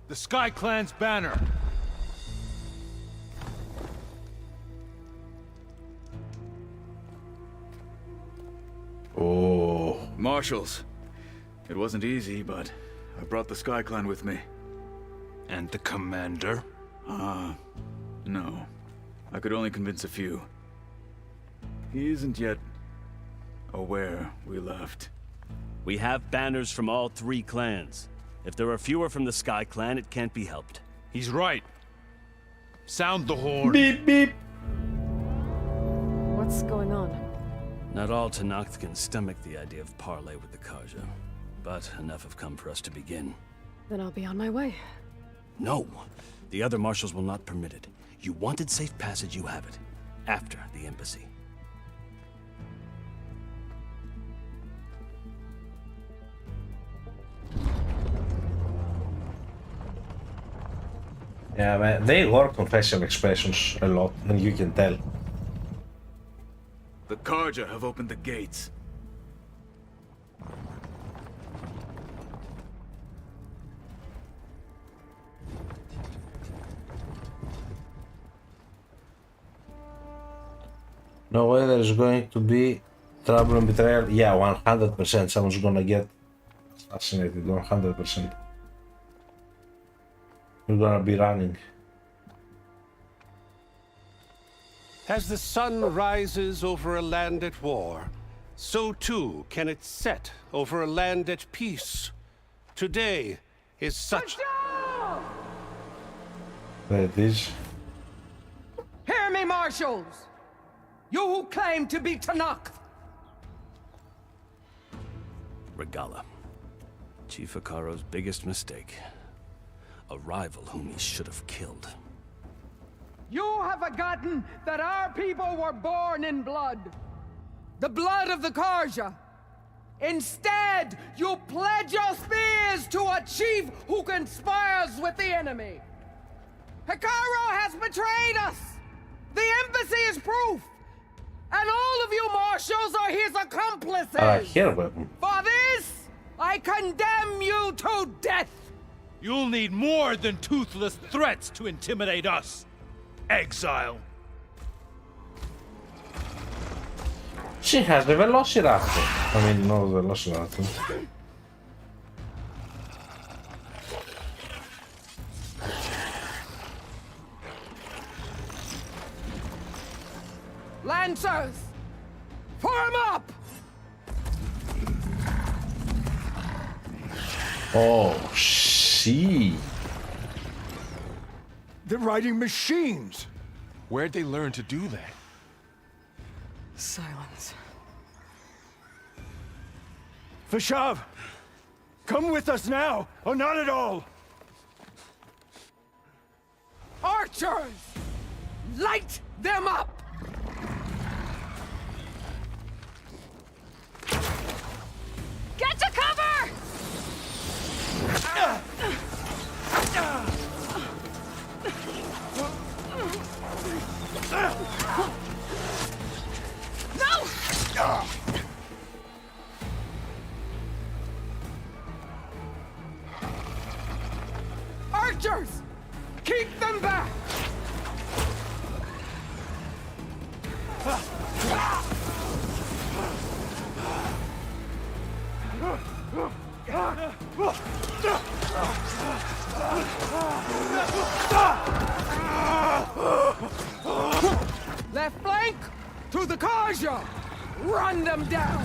The Sky Clan's banner! Oh. Marshals. It wasn't easy, but I brought the Sky Clan with me. And the commander? No. I could only convince a few. He isn't yet aware we left. We have banners from all 3 clans. If there are fewer from the Sky Clan, it can't be helped. He's right. Sound the horn. Beep, beep. What's going on? Not all Tanakh can stomach the idea of parley with the Carja, but enough have come for us to begin. Then I'll be on my way. No, the other marshals will not permit it. You wanted safe passage, you have it. After the embassy. Yeah, man, they work on facial expressions a lot, and you can tell. The Carja have opened the gates. No way there's going to be Trouble and betrayal. Yeah, 100%. Someone's gonna get assassinated. 100%. You're gonna be running. As the sun rises over a land at war, so too can it set over a land at peace. Today is such... There it is. Hear me, marshals! You who claim to be Tanakh! Regala. Chief Hikaro's biggest mistake. A rival whom he should have killed. You have forgotten that our people were born in blood. The blood of the Karja. Instead, you pledge your spears to a chief who conspires with the enemy. Hikaro has betrayed us! The embassy is proof! And all of you marshals are his accomplices! I hear weapon. For this, I condemn you to death! You'll need more than toothless threats to intimidate us, exile. She has the Velociraptor. I mean, no Velociraptor. Lancers! Form up! Oh, she. They're riding machines. Where'd they learn to do that? Silence. Vashav, come with us now, or not at all. Archers! Light them up! Get to cover! No! Archers! Keep them back! Left flank to the Karja! Run them down!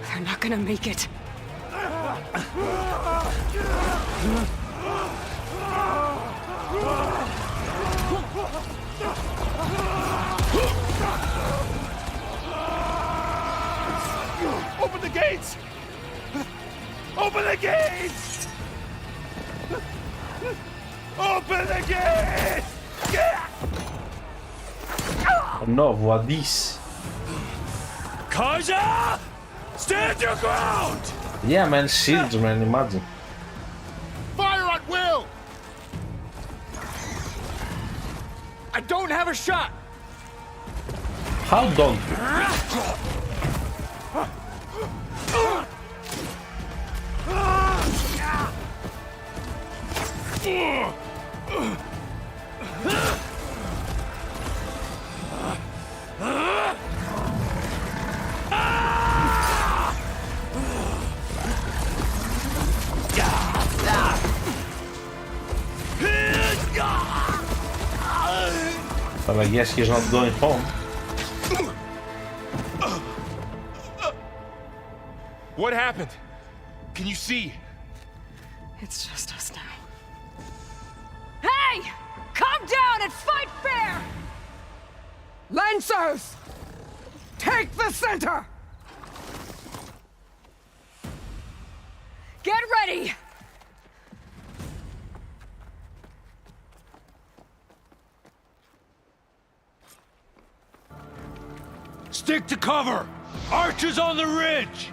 They're not gonna make it. Open the gates! Open the gates! Open the gates! Oh no, what this? Karja! Stand your ground! Yeah, man, shields, man, imagine. Fire at will! I don't have a shot! How don't But I guess he's not going home. What happened? Can you see? It's just us now. Hey! Come down and fight fair! Lancers! Take the center! Get ready! Stick to cover! Archers on the ridge!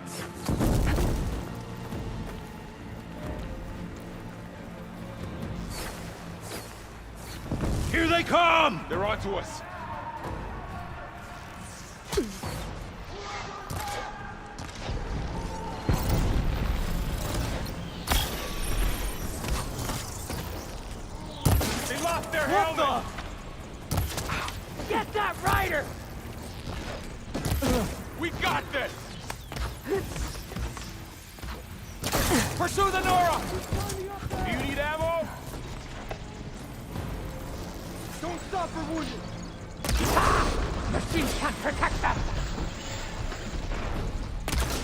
Here they come! They're onto us. got this! Pursue the Nora! Do you need ammo? Don't stop her, wounded! Machine can't protect them!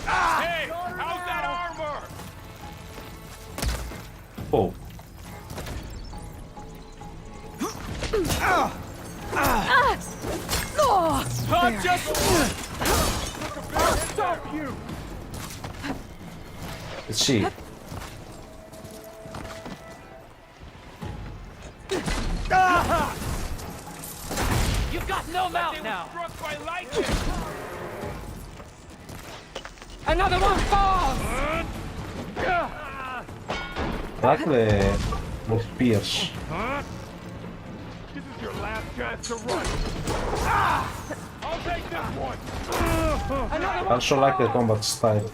Hey, how's that armor? Oh. Stop you! Let's see. You've got no mouth now! Struck by lightning! Another one falls! Luckily, with spears. This is your last chance to run! I'll take this one! I also like the combat style.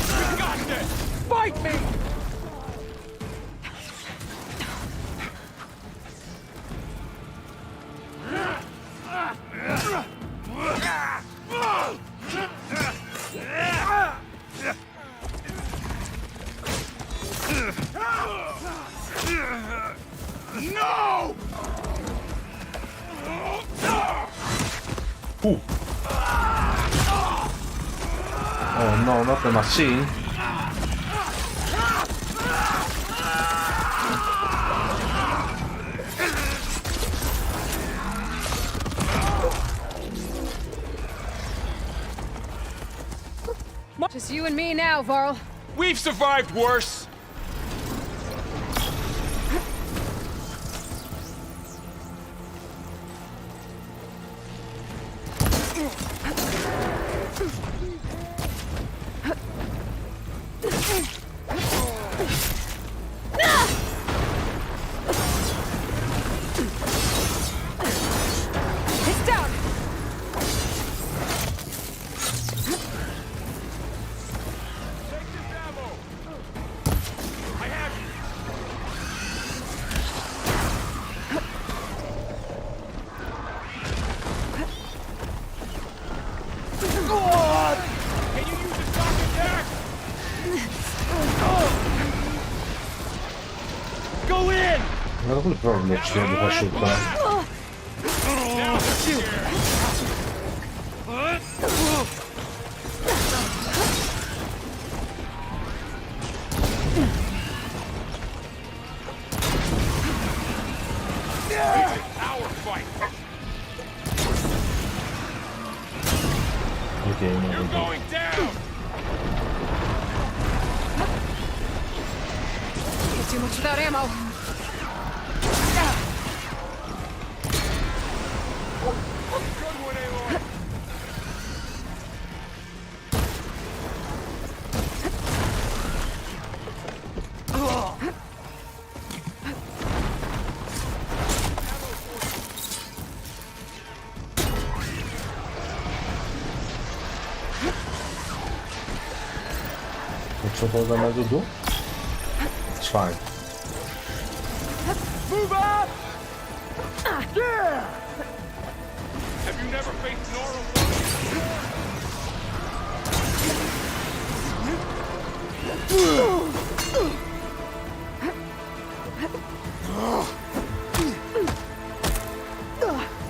You got this! Fight me! No! Ooh. Oh no, not the machine. Just you and me now, Varl. We've survived worse! It's down. I have you! Can you use a shock attack? Go in! Non ho proprio l'uccisione di qua sopra. Our fight! Ok, non You're vedo. going down! Too much without ammo. Good one, Aloy! Non so cosa mezzo tu. It's fine. Move up! Yeah! Have you never faced Nora?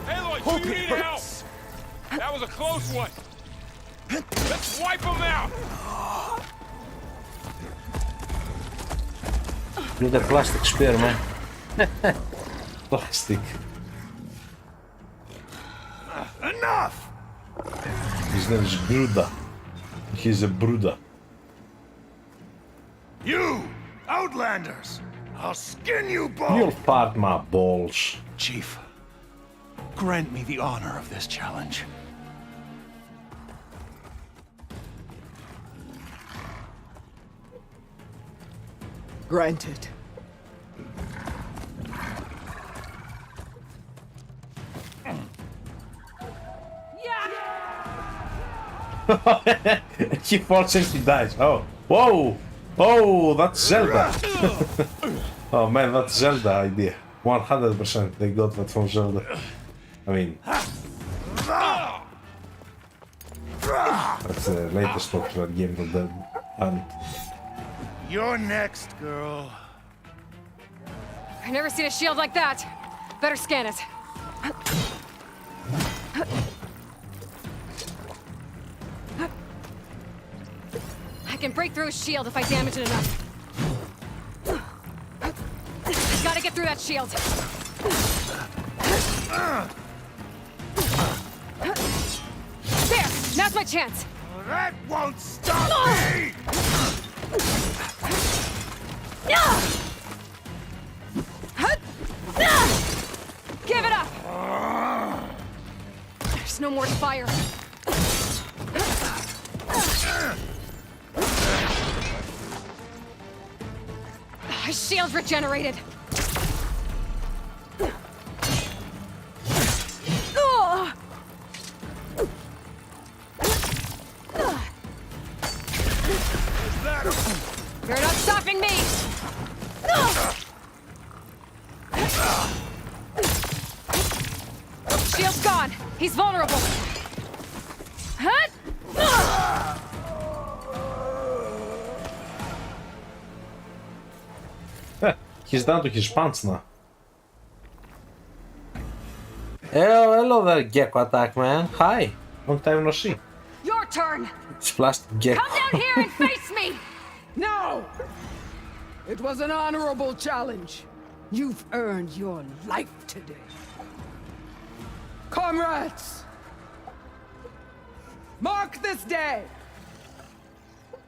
Aloy, do you need help? That was a close one! Let's wipe them out! Look at plastic spear, man. Plastic. Enough! His name is Bruda. He's a Bruda. You! Outlanders! I'll skin you both! You'll part my balls. Chief, grant me the honor of this challenge. Granted. He falls and he dies. Oh, whoa! Oh, that's Zelda. Oh man, that's Zelda idea. 100% they got that from Zelda. I mean, that's the latest popular game for the hunt. You're next, girl. I've never seen a shield like that. Better scan it. I can break through a shield if I damage it enough. Gotta get through that shield. There! Now's my chance! That won't stop me! Give it up! There's no more fire. My shield regenerated. You're not stopping me! Shield's gone. He's vulnerable. He's down to his pants now. Hello there, Gecko attack man. Hi. Long time no see. Your turn! Splashed Gecko. Come down here and face me! No! It was an honorable challenge. You've earned your life today. Comrades! Mark this day!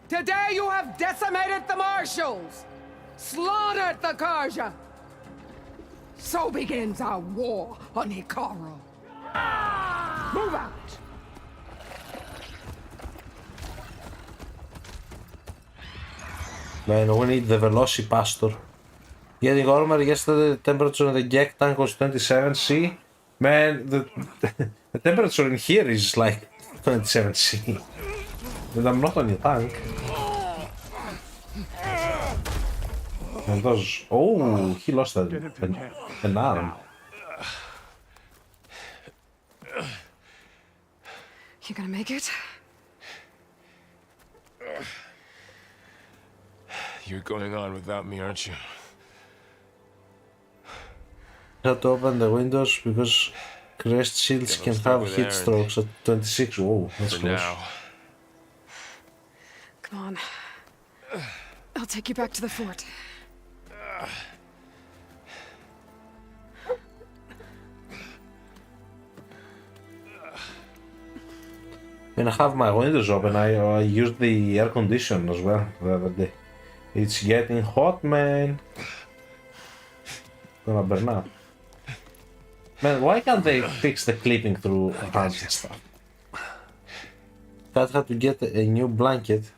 Today you have decimated the Marshals! Slaughtered the Karja! So begins our war on Hikaru. Move out! Man, we need the Velocipastor. Getting warmer yesterday, the temperature in the Gek tank was 27°C. Man, the temperature in here is like 27°C. And I'm not on your tank. And those... Oh, he lost an arm. You gonna make it? You're going on without me, aren't you? You have to open the windows because crest shields can have heat strokes at 26. Whoa, that's close. Now. Come on. I'll take you back to the fort. When I have my windows open, I use the air condition as well the other day. It's getting hot, man. Gonna burn out. Man, why can't they fix the clipping through hands and stuff? Cat had to get a new blanket.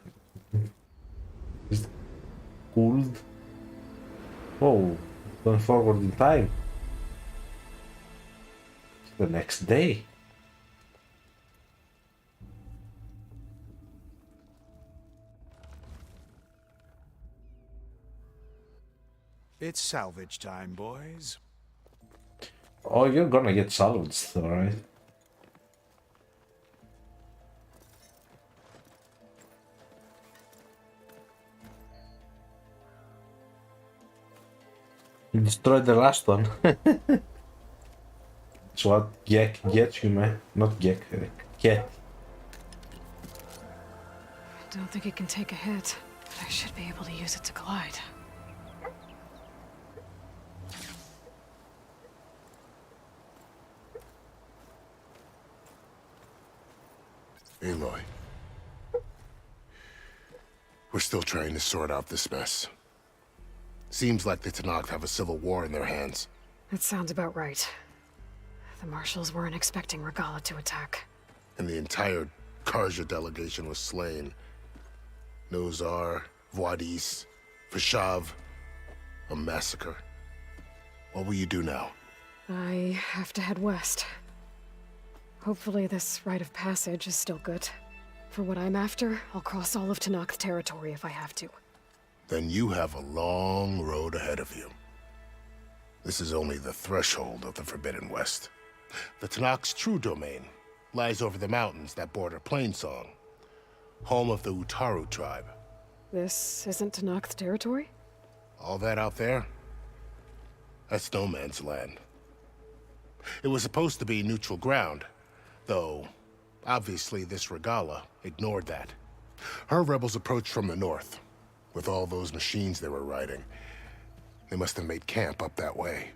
Is it cooled? Oh, going forward in time. The next day. It's salvage time, boys. Oh, you're gonna get salvaged, alright? You destroyed the last one. That's what Gek gets you, man. Not Gek, Ket. I don't think it can take a hit, but I should be able to use it to glide. Aloy. We're still trying to sort out this mess. Seems like the Tenakth have a civil war in their hands. That sounds about right. The Marshals weren't expecting Regalla to attack. And the entire Karja delegation was slain. Nozar, Vuadis, Fashav. A massacre. What will you do now? I have to head west. Hopefully this rite of passage is still good. For what I'm after, I'll cross all of Tenakth territory if I have to. Then you have a long road ahead of you. This is only the threshold of the Forbidden West. The Tanakh's true domain lies over the mountains that border Plainsong, home of the Utaru tribe. This isn't Tanakh's territory? All that out there? That's no man's land. It was supposed to be neutral ground, though obviously this Regalla ignored that. Her rebels approached from the north, with all those machines they were riding. They must have made camp up that way.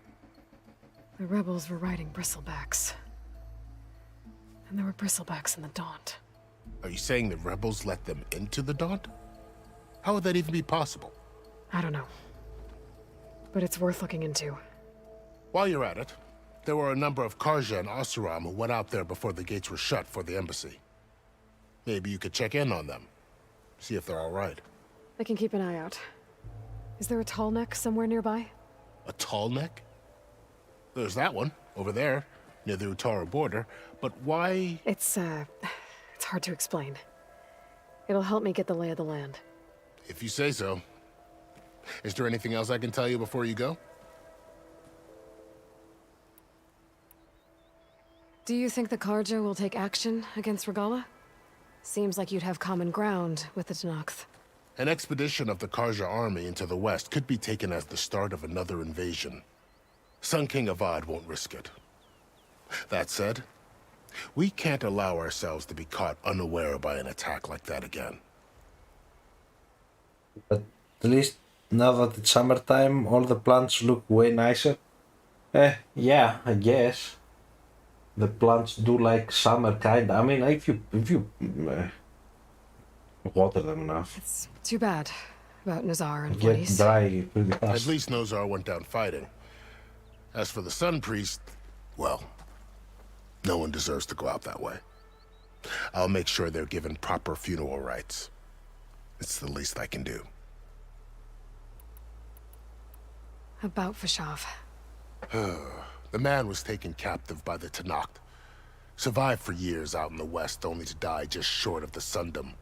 The rebels were riding bristlebacks. And there were bristlebacks in the Daunt. Are you saying the rebels let them into the Daunt? How would that even be possible? I don't know. But it's worth looking into. While you're at it, there were a number of Karja and Oseram who went out there before the gates were shut for the embassy. Maybe you could check in on them. See if they're all right. I can keep an eye out. Is there a tall neck somewhere nearby? A tall neck? There's that one, over there, near the Utaru border. But why... It's hard to explain. It'll help me get the lay of the land. If you say so. Is there anything else I can tell you before you go? Do you think the Karja will take action against Regalla? Seems like you'd have common ground with the Tenakth. An expedition of the Karja army into the west could be taken as the start of another invasion. Sun King Avad won't risk it. That said, we can't allow ourselves to be caught unaware by an attack like that again. But at least now that it's summertime, all the plants look way nicer. Yeah, I guess. The plants do like summer kind. I mean, if you water them enough. It's too bad about Nazar and Get Blaze. dry pretty At fast. least Nozar went down fighting. As for the Sun Priest, well, no one deserves to go out that way. I'll make sure they're given proper funeral rites. It's the least I can do. About Fashav. The man was taken captive by the Tenakth. Survived for years out in the west, only to die just short of the Sundom.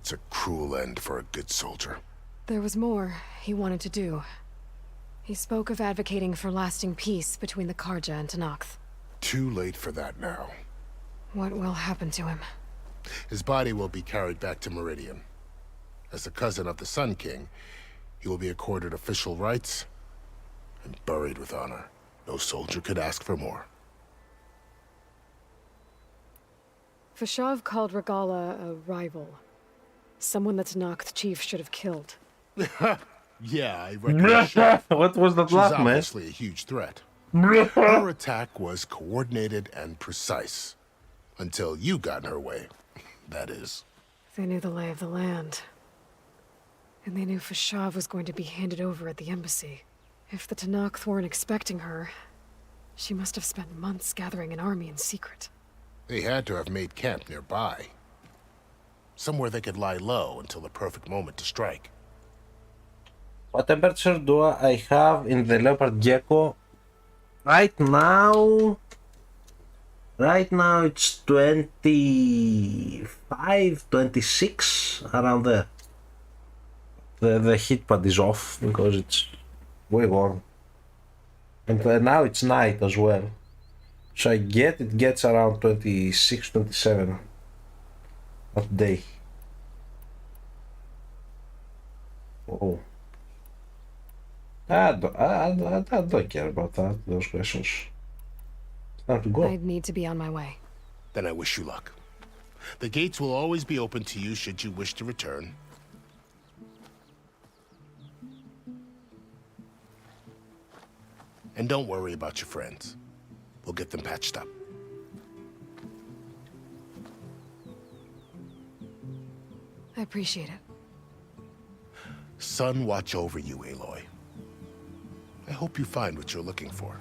It's a cruel end for a good soldier. There was more he wanted to do. He spoke of advocating for lasting peace between the Karja and Tenakth. Too late for that now. What will happen to him? His body will be carried back to Meridian. As a cousin of the Sun King, he will be accorded official rights and buried with honor. No soldier could ask for more. Fashav called Regalla a rival. Someone the Tenakth chief should have killed. Yeah, I reckon Chef. What was that She's laugh, man? obviously a huge threat. Her attack was coordinated and precise. Until you got in her way, that is. They knew the lay of the land. And they knew Fashav was going to be handed over at the embassy. If the Tenakth weren't expecting her, she must have spent months gathering an army in secret. They had to have made camp nearby. Somewhere they could lie low until the perfect moment to strike. What temperature do I have in the leopard gecko? Right now it's 25, 26, around there. The heat pad is off because it's way warm. And now it's night as well. So it gets around 26, 27 at day. Oh. I don't care about that, those questions. It's time to go. I'd need to be on my way. Then I wish you luck. The gates will always be open to you should you wish to return. And don't worry about your friends. We'll get them patched up. I appreciate it. Sun watch over you, Aloy. I hope you find what you're looking for.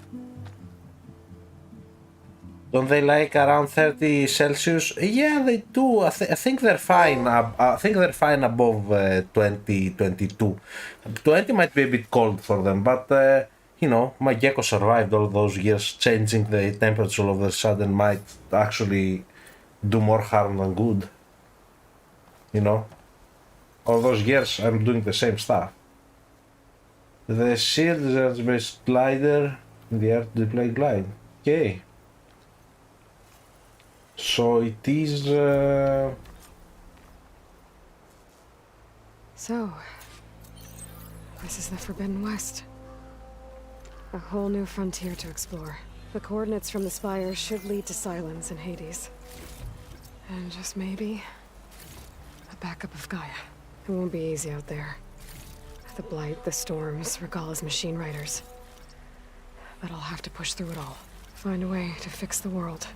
Don't they like around 30 Celsius? Yeah, they do. I think they're fine. I think they're fine above 20, 22. 20 might be a bit cold for them, but you know, my gecko survived all those years. Changing the temperature all of a sudden might actually do more harm than good. You know, all those years I'm doing the same stuff. The shield is a based glider in the air to deploy glide. Okay. So it is. So, this is the Forbidden West. A whole new frontier to explore. The coordinates from the spire should lead to Silence and Hades. And just maybe, a backup of Gaia. It won't be easy out there. The Blight, the Storms, Regalla's machine riders. But I'll have to push through it all. Find a way to fix the world.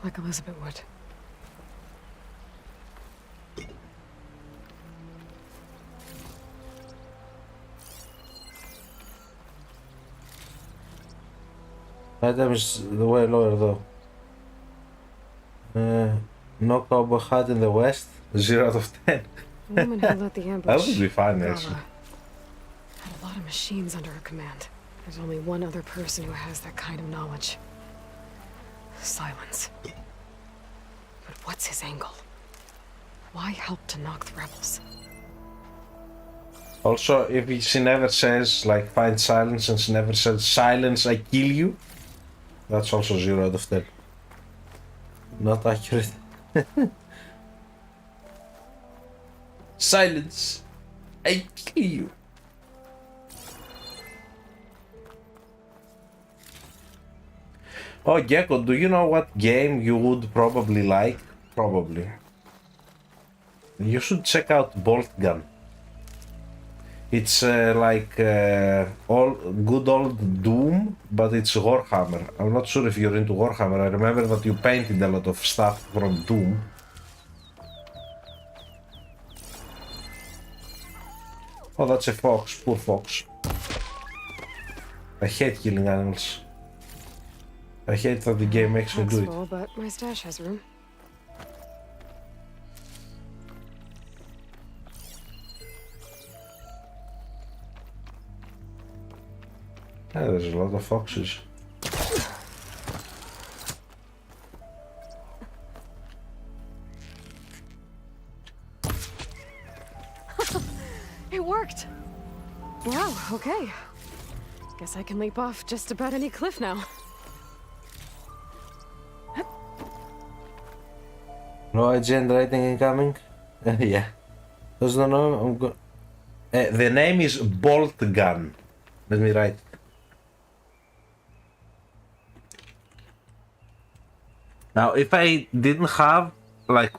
Like Elizabeth would. Items the way lower though. No cowboy hat in the west. 0 out of 10. The woman who led the ambush, That would be fun Regalla, actually. had a lot of machines under her command. There's only one other person who has that kind of knowledge. Silence. But what's his angle? Why help to knock the rebels? Also, if she never says like find silence and she never says silence, I kill you, that's also 0 out of 10. Not accurate. Silence, I kill you. Oh, Gecko, do you know what game you would probably like? Probably. You should check out Bolt Gun. It's like all good old Doom, but it's Warhammer. I'm not sure if you're into Warhammer. I remember that you painted a lot of stuff from Doom. Oh, that's a fox. Poor fox. I hate killing animals. I hate that the game makes me do it. Full, but my stash has room. Yeah, there's a lot of foxes. It worked! Wow, okay. Guess I can leap off just about any cliff now. No agent writing incoming? Yeah. There's no name. I'm go the name is Bolt Gun. Let me write. Now, if I didn't have like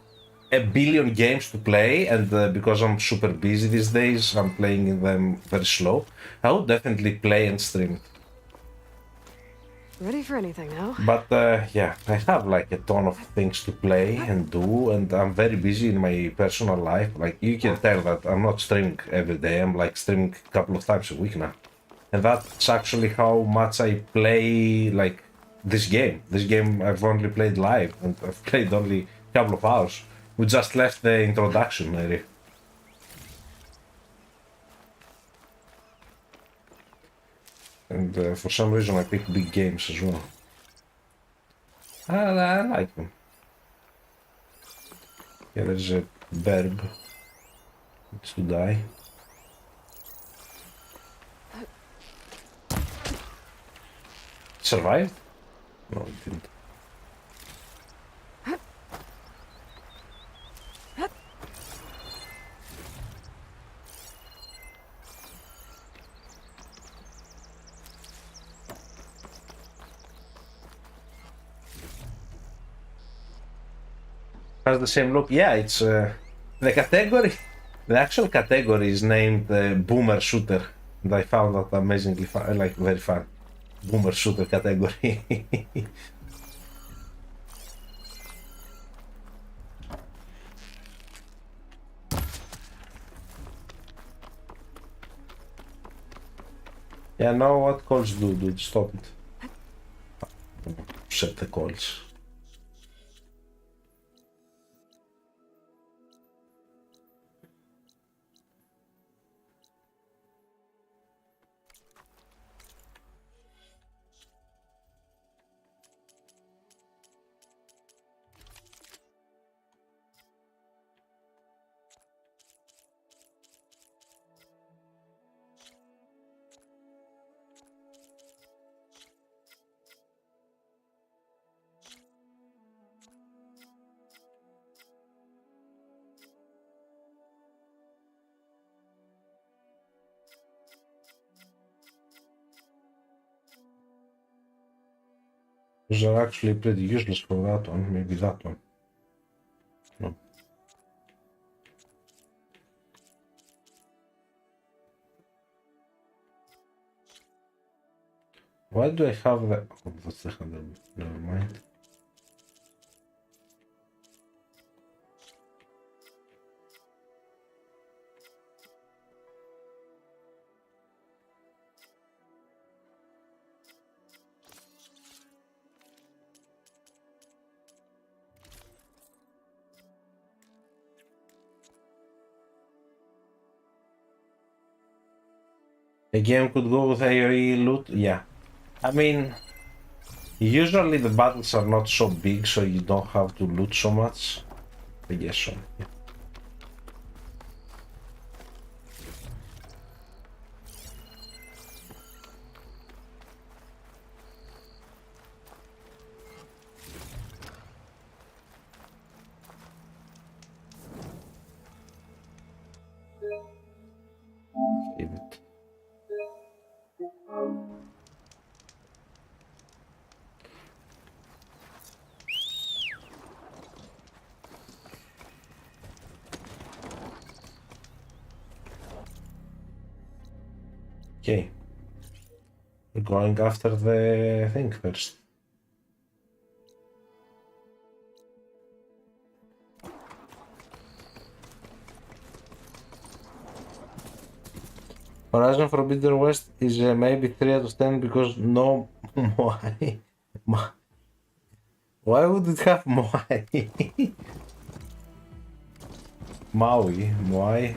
a billion games to play, and because I'm super busy these days, I'm playing them very slow, I would definitely play and stream it. Ready for anything now? But yeah, I have like a ton of things to play and do, and I'm very busy in my personal life. Like you can tell that I'm not streaming every day. I'm like streaming a couple of times a week now, and that's actually how much I play like this game. This game I've only played live, and I've played only a couple of hours. We just left the introduction area. And for some reason I pick big games as well. I like them. Yeah, there's a verb. It's to die. Survived? No, it didn't. Has the same look. Yeah, it's the category. The actual category is named Boomer Shooter, and I found that amazingly fun, like very fun. Boomer Shooter category. Yeah, now what calls do, dude? Stop it. Set the calls. Those are actually pretty useless for that one. Maybe that one. No. Why do I have the... Oh, that's the 100. Never mind. A game could go with AoE loot? Yeah. I mean, usually the battles are not so big, so you don't have to loot so much. I guess so, yeah. Save it. Okay. We're going after the thing first. Horizon Forbidden West is maybe 3 out of 10 because no Moai. Why would it have Moai? Maui, Moai.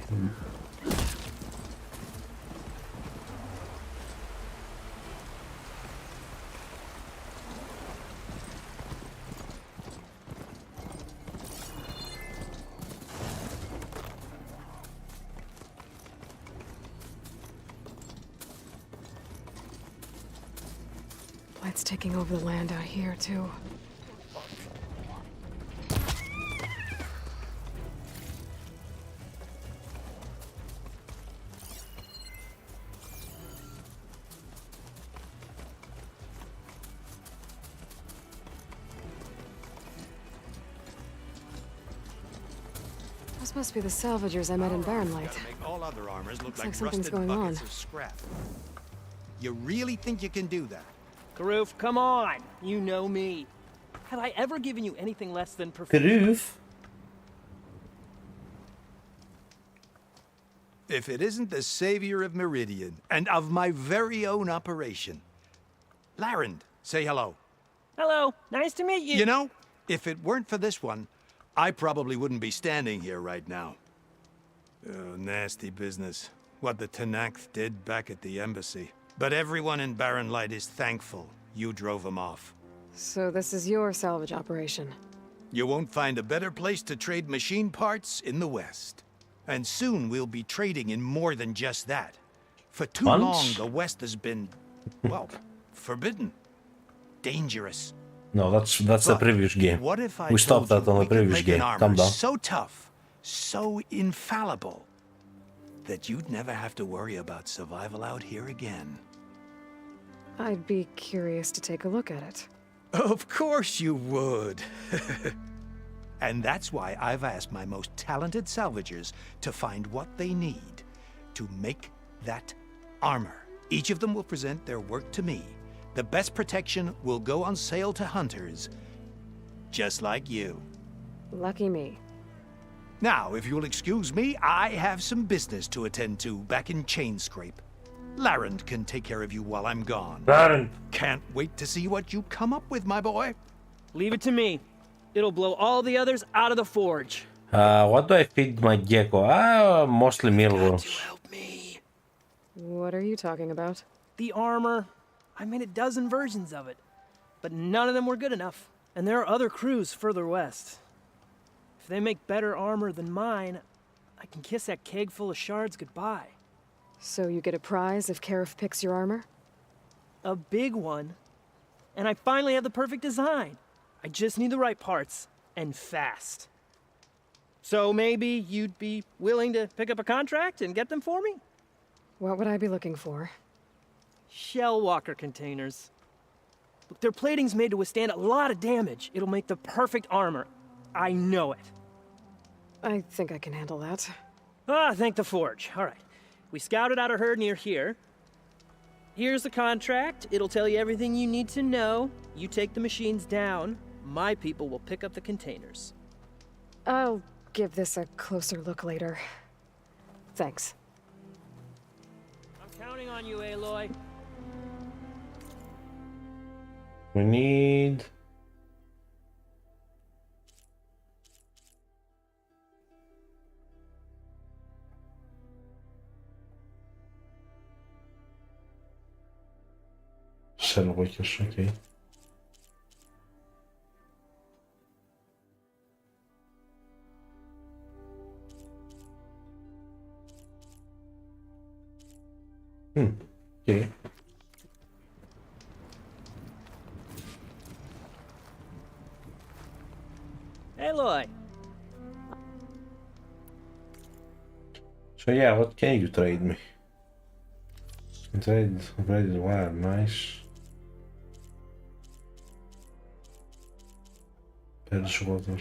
Blight's taking over the land out here, too. Those must be the salvagers I met in Barren Light. Make all other armors look Looks like like something's rusted going buckets on. of scrap. You really think you can do that? Karoof, come on! You know me. Have I ever given you anything less than Karoof? If it isn't the savior of Meridian, and of my very own operation. Larend, say hello. Hello, nice to meet you. You know, if it weren't for this one, I probably wouldn't be standing here right now. Oh, nasty business. What the Tenakth did back at the embassy. But everyone in Barren Light is thankful you drove them off. So this is your salvage operation. You won't find a better place to trade machine parts in the West. And soon we'll be trading in more than just that. For too long, the West has been, well, forbidden. Dangerous. No, that's the previous game. What if I We stopped told that on the we could previous make game. an armor Calm down. so tough, so infallible, that you'd never have to worry about survival out here again? I'd be curious to take a look at it. Of course you would. And that's why I've asked my most talented salvagers to find what they need to make that armor. Each of them will present their work to me. The best protection will go on sale to hunters, just like you. Lucky me. Now, if you'll excuse me, I have some business to attend to back in Chainscrape. Larend can take care of you while I'm gone. Larend! Can't wait to see what you come up with, my boy. Leave it to me. It'll blow all the others out of the forge. What do I feed my gecko? Mostly mealworms. What are you talking about? The armor. I made a dozen versions of it, but none of them were good enough. And there are other crews further west. If they make better armor than mine, I can kiss that keg full of shards goodbye. So you get a prize if Karif picks your armor? A big one. And I finally have the perfect design. I just need the right parts, and fast. So maybe you'd be willing to pick up a contract and get them for me? What would I be looking for? Shell walker containers. Look, their plating's made to withstand a lot of damage. It'll make the perfect armor. I know it. I think I can handle that. Ah, thank the Forge. All right. We scouted out a herd near here. Here's the contract. It'll tell you everything you need to know. You take the machines down. My people will pick up the containers. I'll give this a closer look later. Thanks. I'm counting on you, Aloy. We need... Cell workers, okay. Okay. Aloy. So yeah, what can you trade me? Trade wire, nice. Purge water.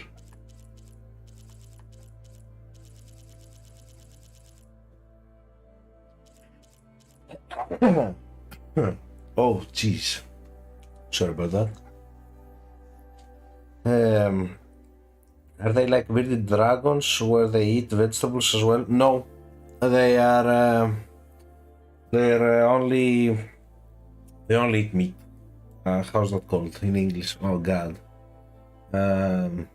Oh, jeez. Sorry about that. Are they like bearded dragons where they eat vegetables as well? No, they are. They're only. They only eat meat. How's that called in English? Oh God. The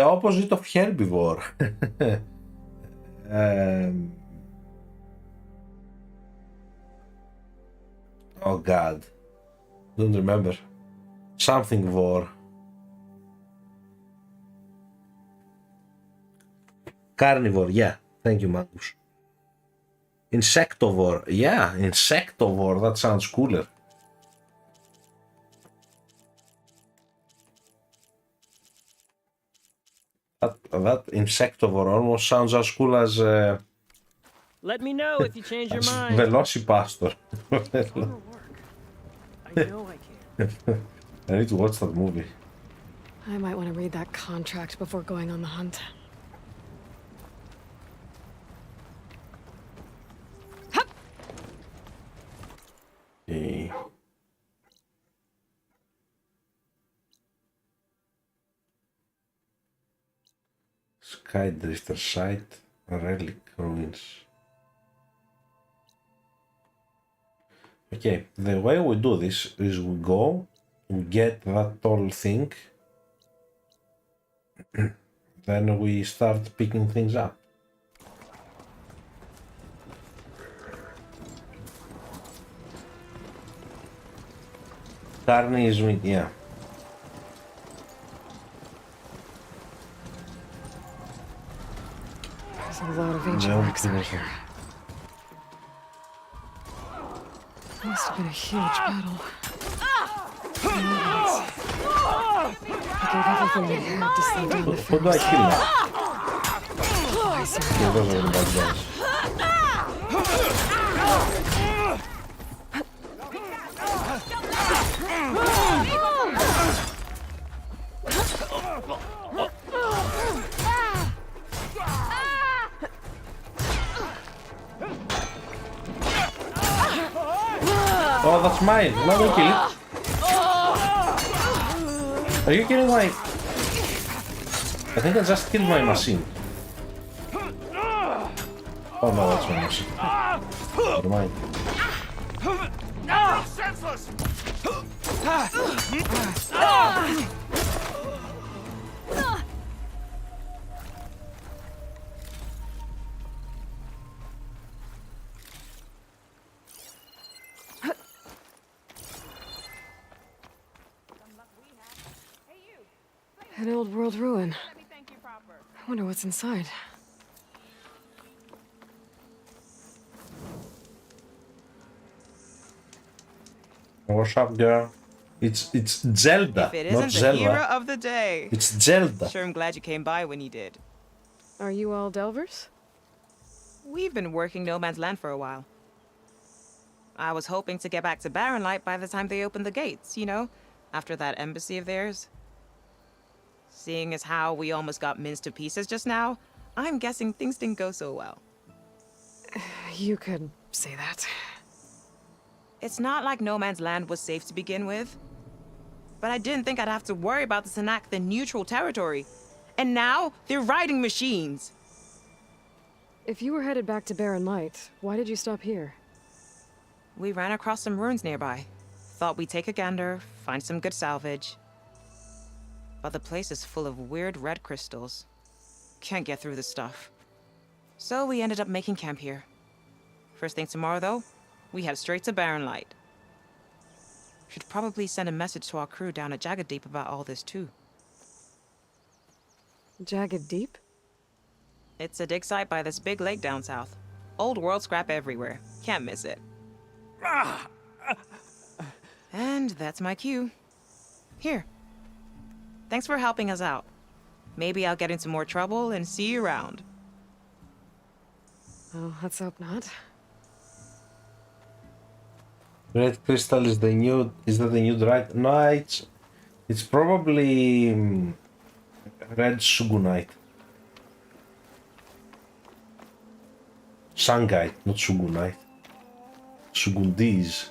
opposite of herbivore. Oh God. Don't remember. Something vor. Carnivore, yeah. Thank you, Magnus. Insectivore, yeah, insectivore. That sounds cooler. That insectivore almost sounds as cool as Let me know if you change your mind. Velocipastor. I know I can. I need to watch that movie. I might want to read that contract before going on the hunt. Okay. Skydrifter site, relic ruins. Okay, the way we do this is we go, we get that tall thing, then we start picking things up. Carney is meat, yeah. There's a lot of ancient wrecks out here. Must have been a huge battle. They gave everything they had to slow down the Who do I kill now? Oh, I see. Okay, those are the bad guys. Oh, that's mine. I'm not gonna kill it. Are you killing my... I think I just killed my machine. Oh no, that's my machine. Never mind. Now senseless! An old world ruin. I wonder what's inside. What's up, girl? It's Zelda, If it not isn't the Zelda. hero of the day. It's Zelda. Sure, I'm glad you came by when you did. Are you all Delvers? We've been working no man's land for a while. I was hoping to get back to Barrenlight by the time they opened the gates, you know? After that embassy of theirs. Seeing as how we almost got minced to pieces just now, I'm guessing things didn't go so well. You could say that. It's not like No Man's Land was safe to begin with. But I didn't think I'd have to worry about the Tenakth, the neutral territory. And now, they're riding machines. If you were headed back to Barren Light, why did you stop here? We ran across some ruins nearby. Thought we'd take a gander, find some good salvage. But the place is full of weird red crystals. Can't get through the stuff. So we ended up making camp here. First thing tomorrow, though, we head straight to Barren Light. Should probably send a message to our crew down at Jagged Deep about all this, too. Jagged Deep? It's a dig site by this big lake down south. Old world scrap everywhere. Can't miss it. And that's my cue. Here. Thanks for helping us out. Maybe I'll get into more trouble and see you around. Well, let's hope not. Red crystal is the new. Is that the new drag? No, it's probably red Sugunite. Shungite, not Sugunite. Sugundis.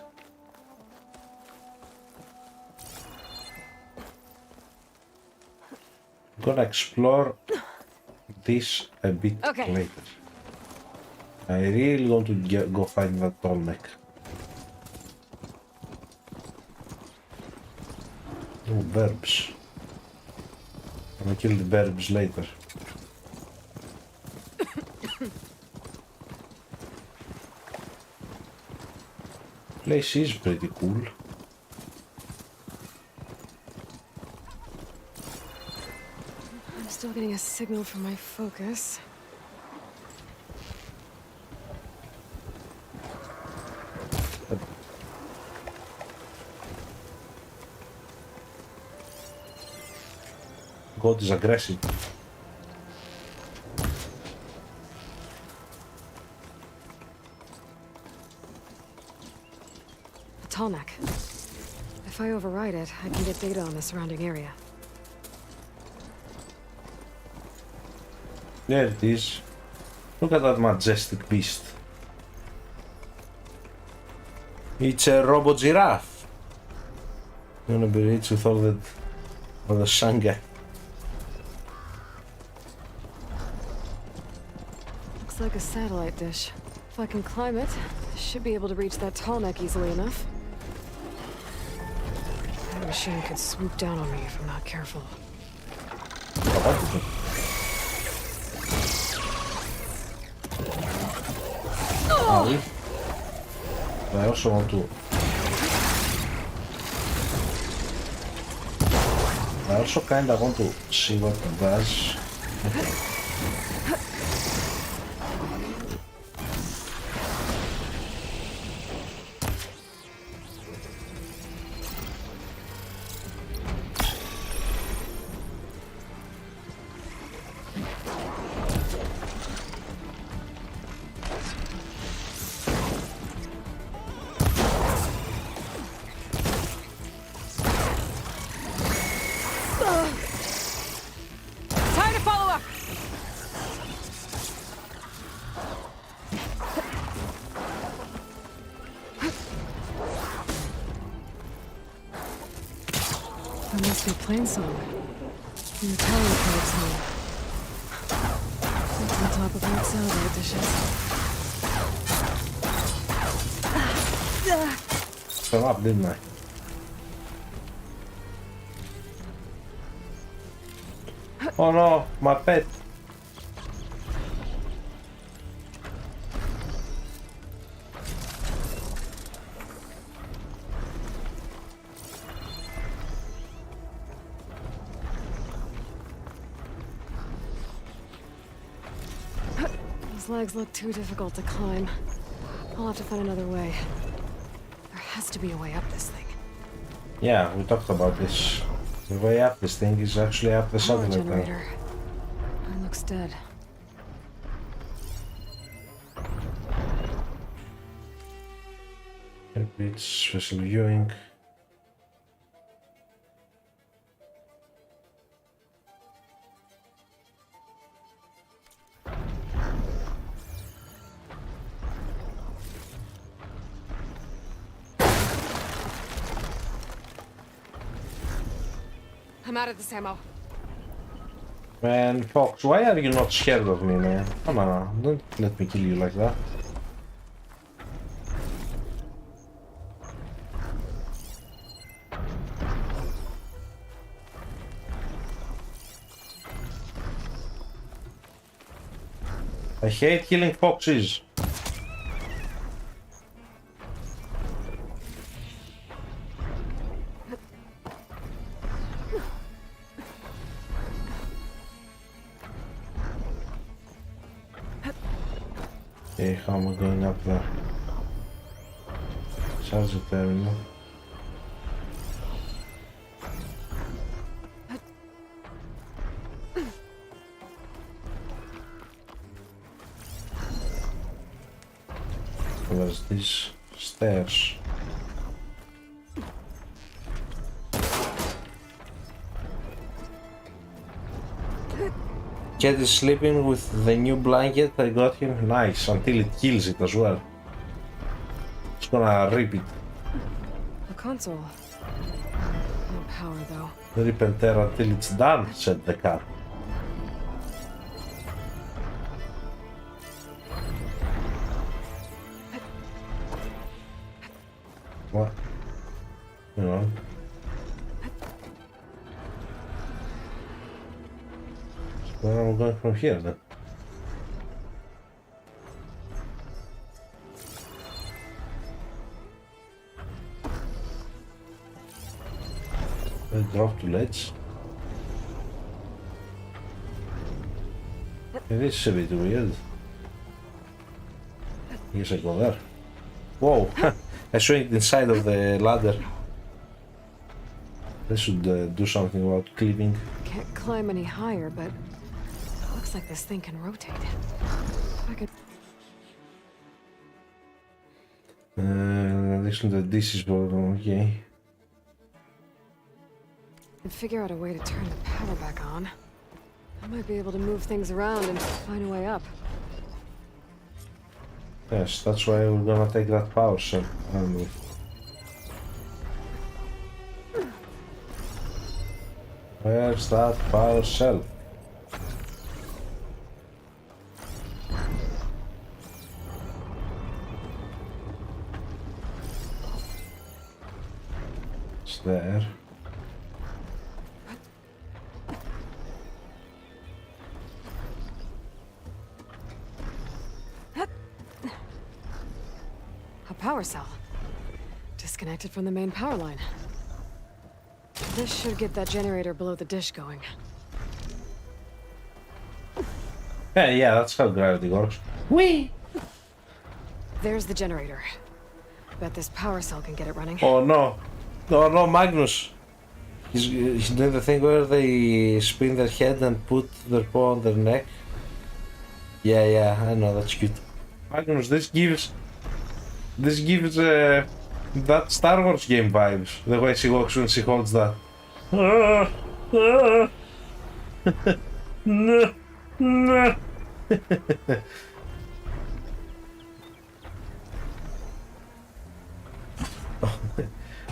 I'm gonna explore this a bit later. I really want to go find that Tolmec. Oh, verbs. I'm gonna kill the verbs later. Place is pretty cool. I'm still getting a signal from my focus. God is aggressive. A Tallneck. If I override it, I can get data on the surrounding area. There it is. Look at that majestic beast. It's a robo giraffe. You wanna be rich with all the Shanga. Looks like a satellite dish. If I can climb it, I should be able to reach that Tallneck easily enough. That machine could swoop down on me if I'm not careful. I also want to. I also kinda want to see what it does. Time to follow up! That must be Plainsong. In the tower code's home. It's on top of old satellite dishes. Fell up, didn't I? Oh no, my pet. Those legs look too difficult to climb. I'll have to find another way. There has to be a way up this thing. Yeah, we talked about this. The way up this thing is actually up the Power satellite. generator. It looks dead. It's special viewing. I'm out of this ammo. Man, Fox, why are you not scared of me, man? Come on, don't let me kill you like that. I hate killing foxes. Okay, how am I going up there? Charge the terminal. There's these stairs. Cat is sleeping with the new blanket I got him. Nice, until it kills it as well. It's gonna rip it. A console. No power though. Rip and tear until it's done, said the cat. What? Hang on. Where am I going from here then? I drop to ledge. It is a bit weird. Guess I go there. Whoa! I swinged inside of the ladder. I should do something about cleaving. Can't climb any higher, but it looks like this thing can rotate. I could. Listen to this is okay. And figure out a way to turn the power back on. I might be able to move things around and find a way up. Yes, that's why we're gonna take that power cell, aren't we? Where's that power cell? It's there. A power cell. Disconnected from the main power line. This should get that generator below the dish going. Yeah, that's how gravity works. Whee! There's the generator. Bet this power cell can get it running. Oh no! Oh no, Magnus! He's doing the thing where they spin their head and put their paw on their neck. Yeah, I know, that's cute. Magnus, this gives that Star Wars game vibes. The way she walks when she holds that.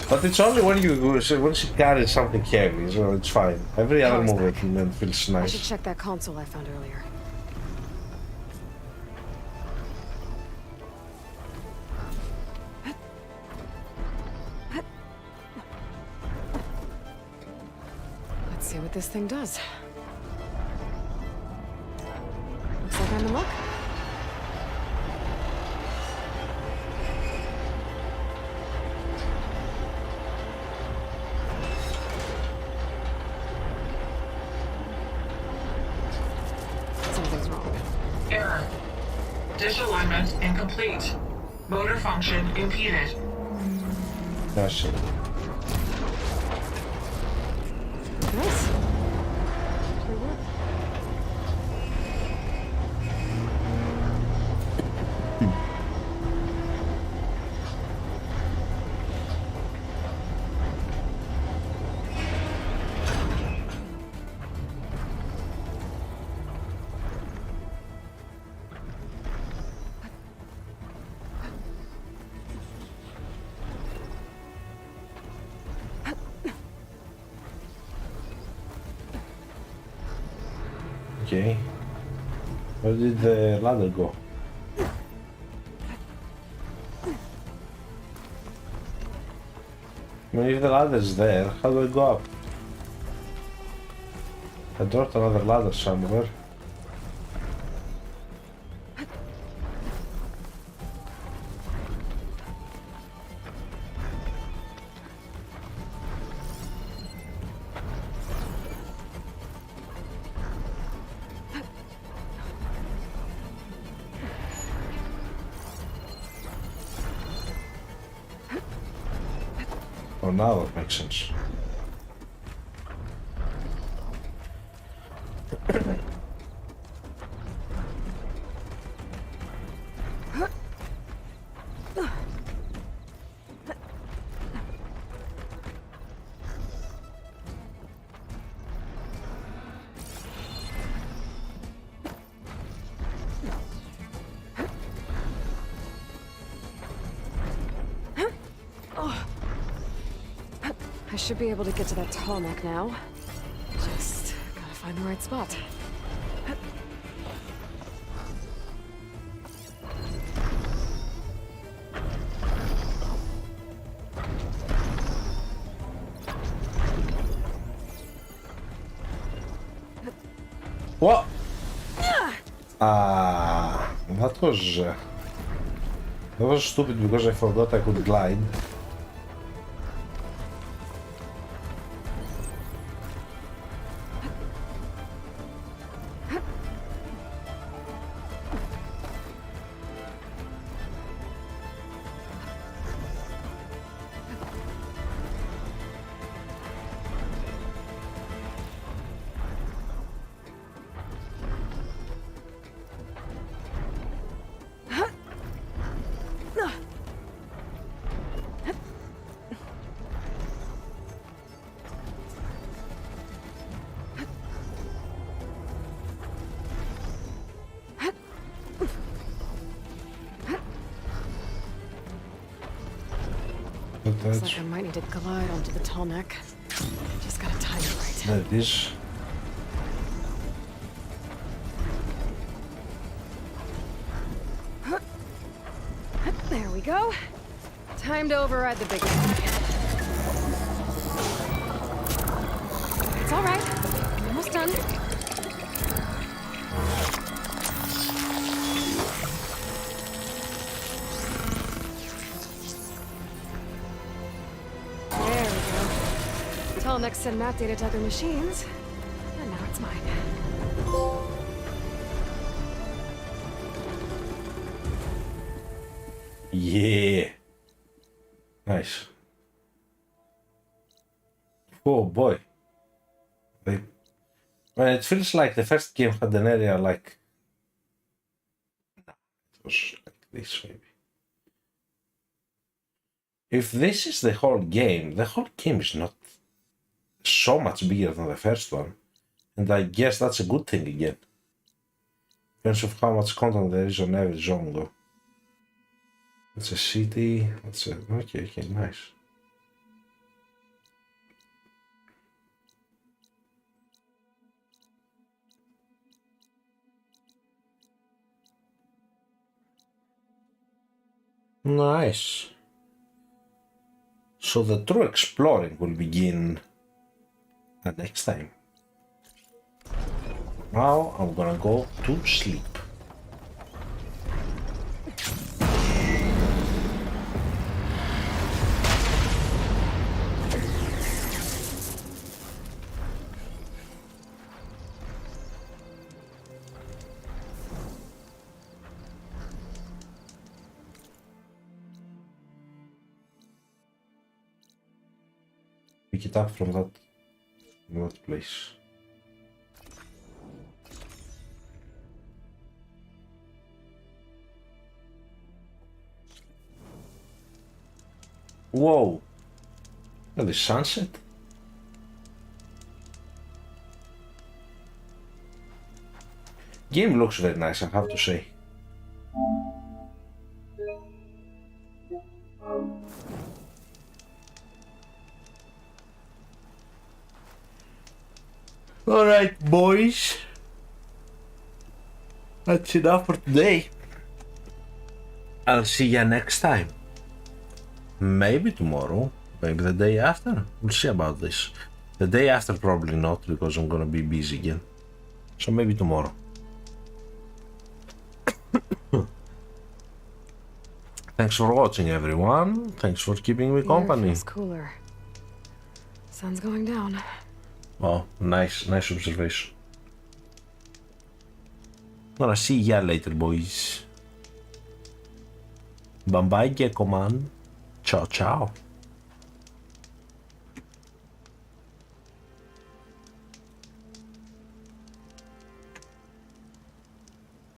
But it's only when she carries something heavy, so it's fine. Every other movement feels I nice. should check that console I found earlier. Let's see what this thing does. Looks like I'm in luck. Something's wrong. Error. Dish alignment incomplete. Motor function impeded. Gosh. Nice. Okay. Where did the ladder go? I mean, if the ladder's there, how do I go up? I dropped another ladder somewhere. Oh, now that makes sense. I should be able to get to that tall neck now. Just gotta find the right spot. What? That was stupid because I forgot I could glide. Looks like I might need to glide onto the tall neck. Just gotta time it right. There it is. There we go. Time to override the big one. It's all right. Almost done. Tallneck send map data to other machines, and now it's mine. Yeah. Nice. Oh boy. Well, it feels like the first game had an area like... No, it was like this maybe. If this is the whole game is not so much bigger than the first one, and I guess that's a good thing again. In terms of how much content there is on every zone though. It's a city, it's a... okay, nice. Nice. So the true exploring will begin next time. Now I'm gonna go to sleep. Pick it up from that place. Whoa! Oh, the sunset? Game looks very nice, I have to say. Alright, boys. That's enough for today. I'll see ya next time. Maybe tomorrow, maybe the day after. We'll see about this. The day after probably not, because I'm gonna be busy again. So maybe tomorrow. Thanks for watching, everyone. Thanks for keeping me company. Feels cooler. Sun's going down. Oh, nice observation. Gonna see ya later, boys. Bye bye, Gecko man. Ciao, ciao.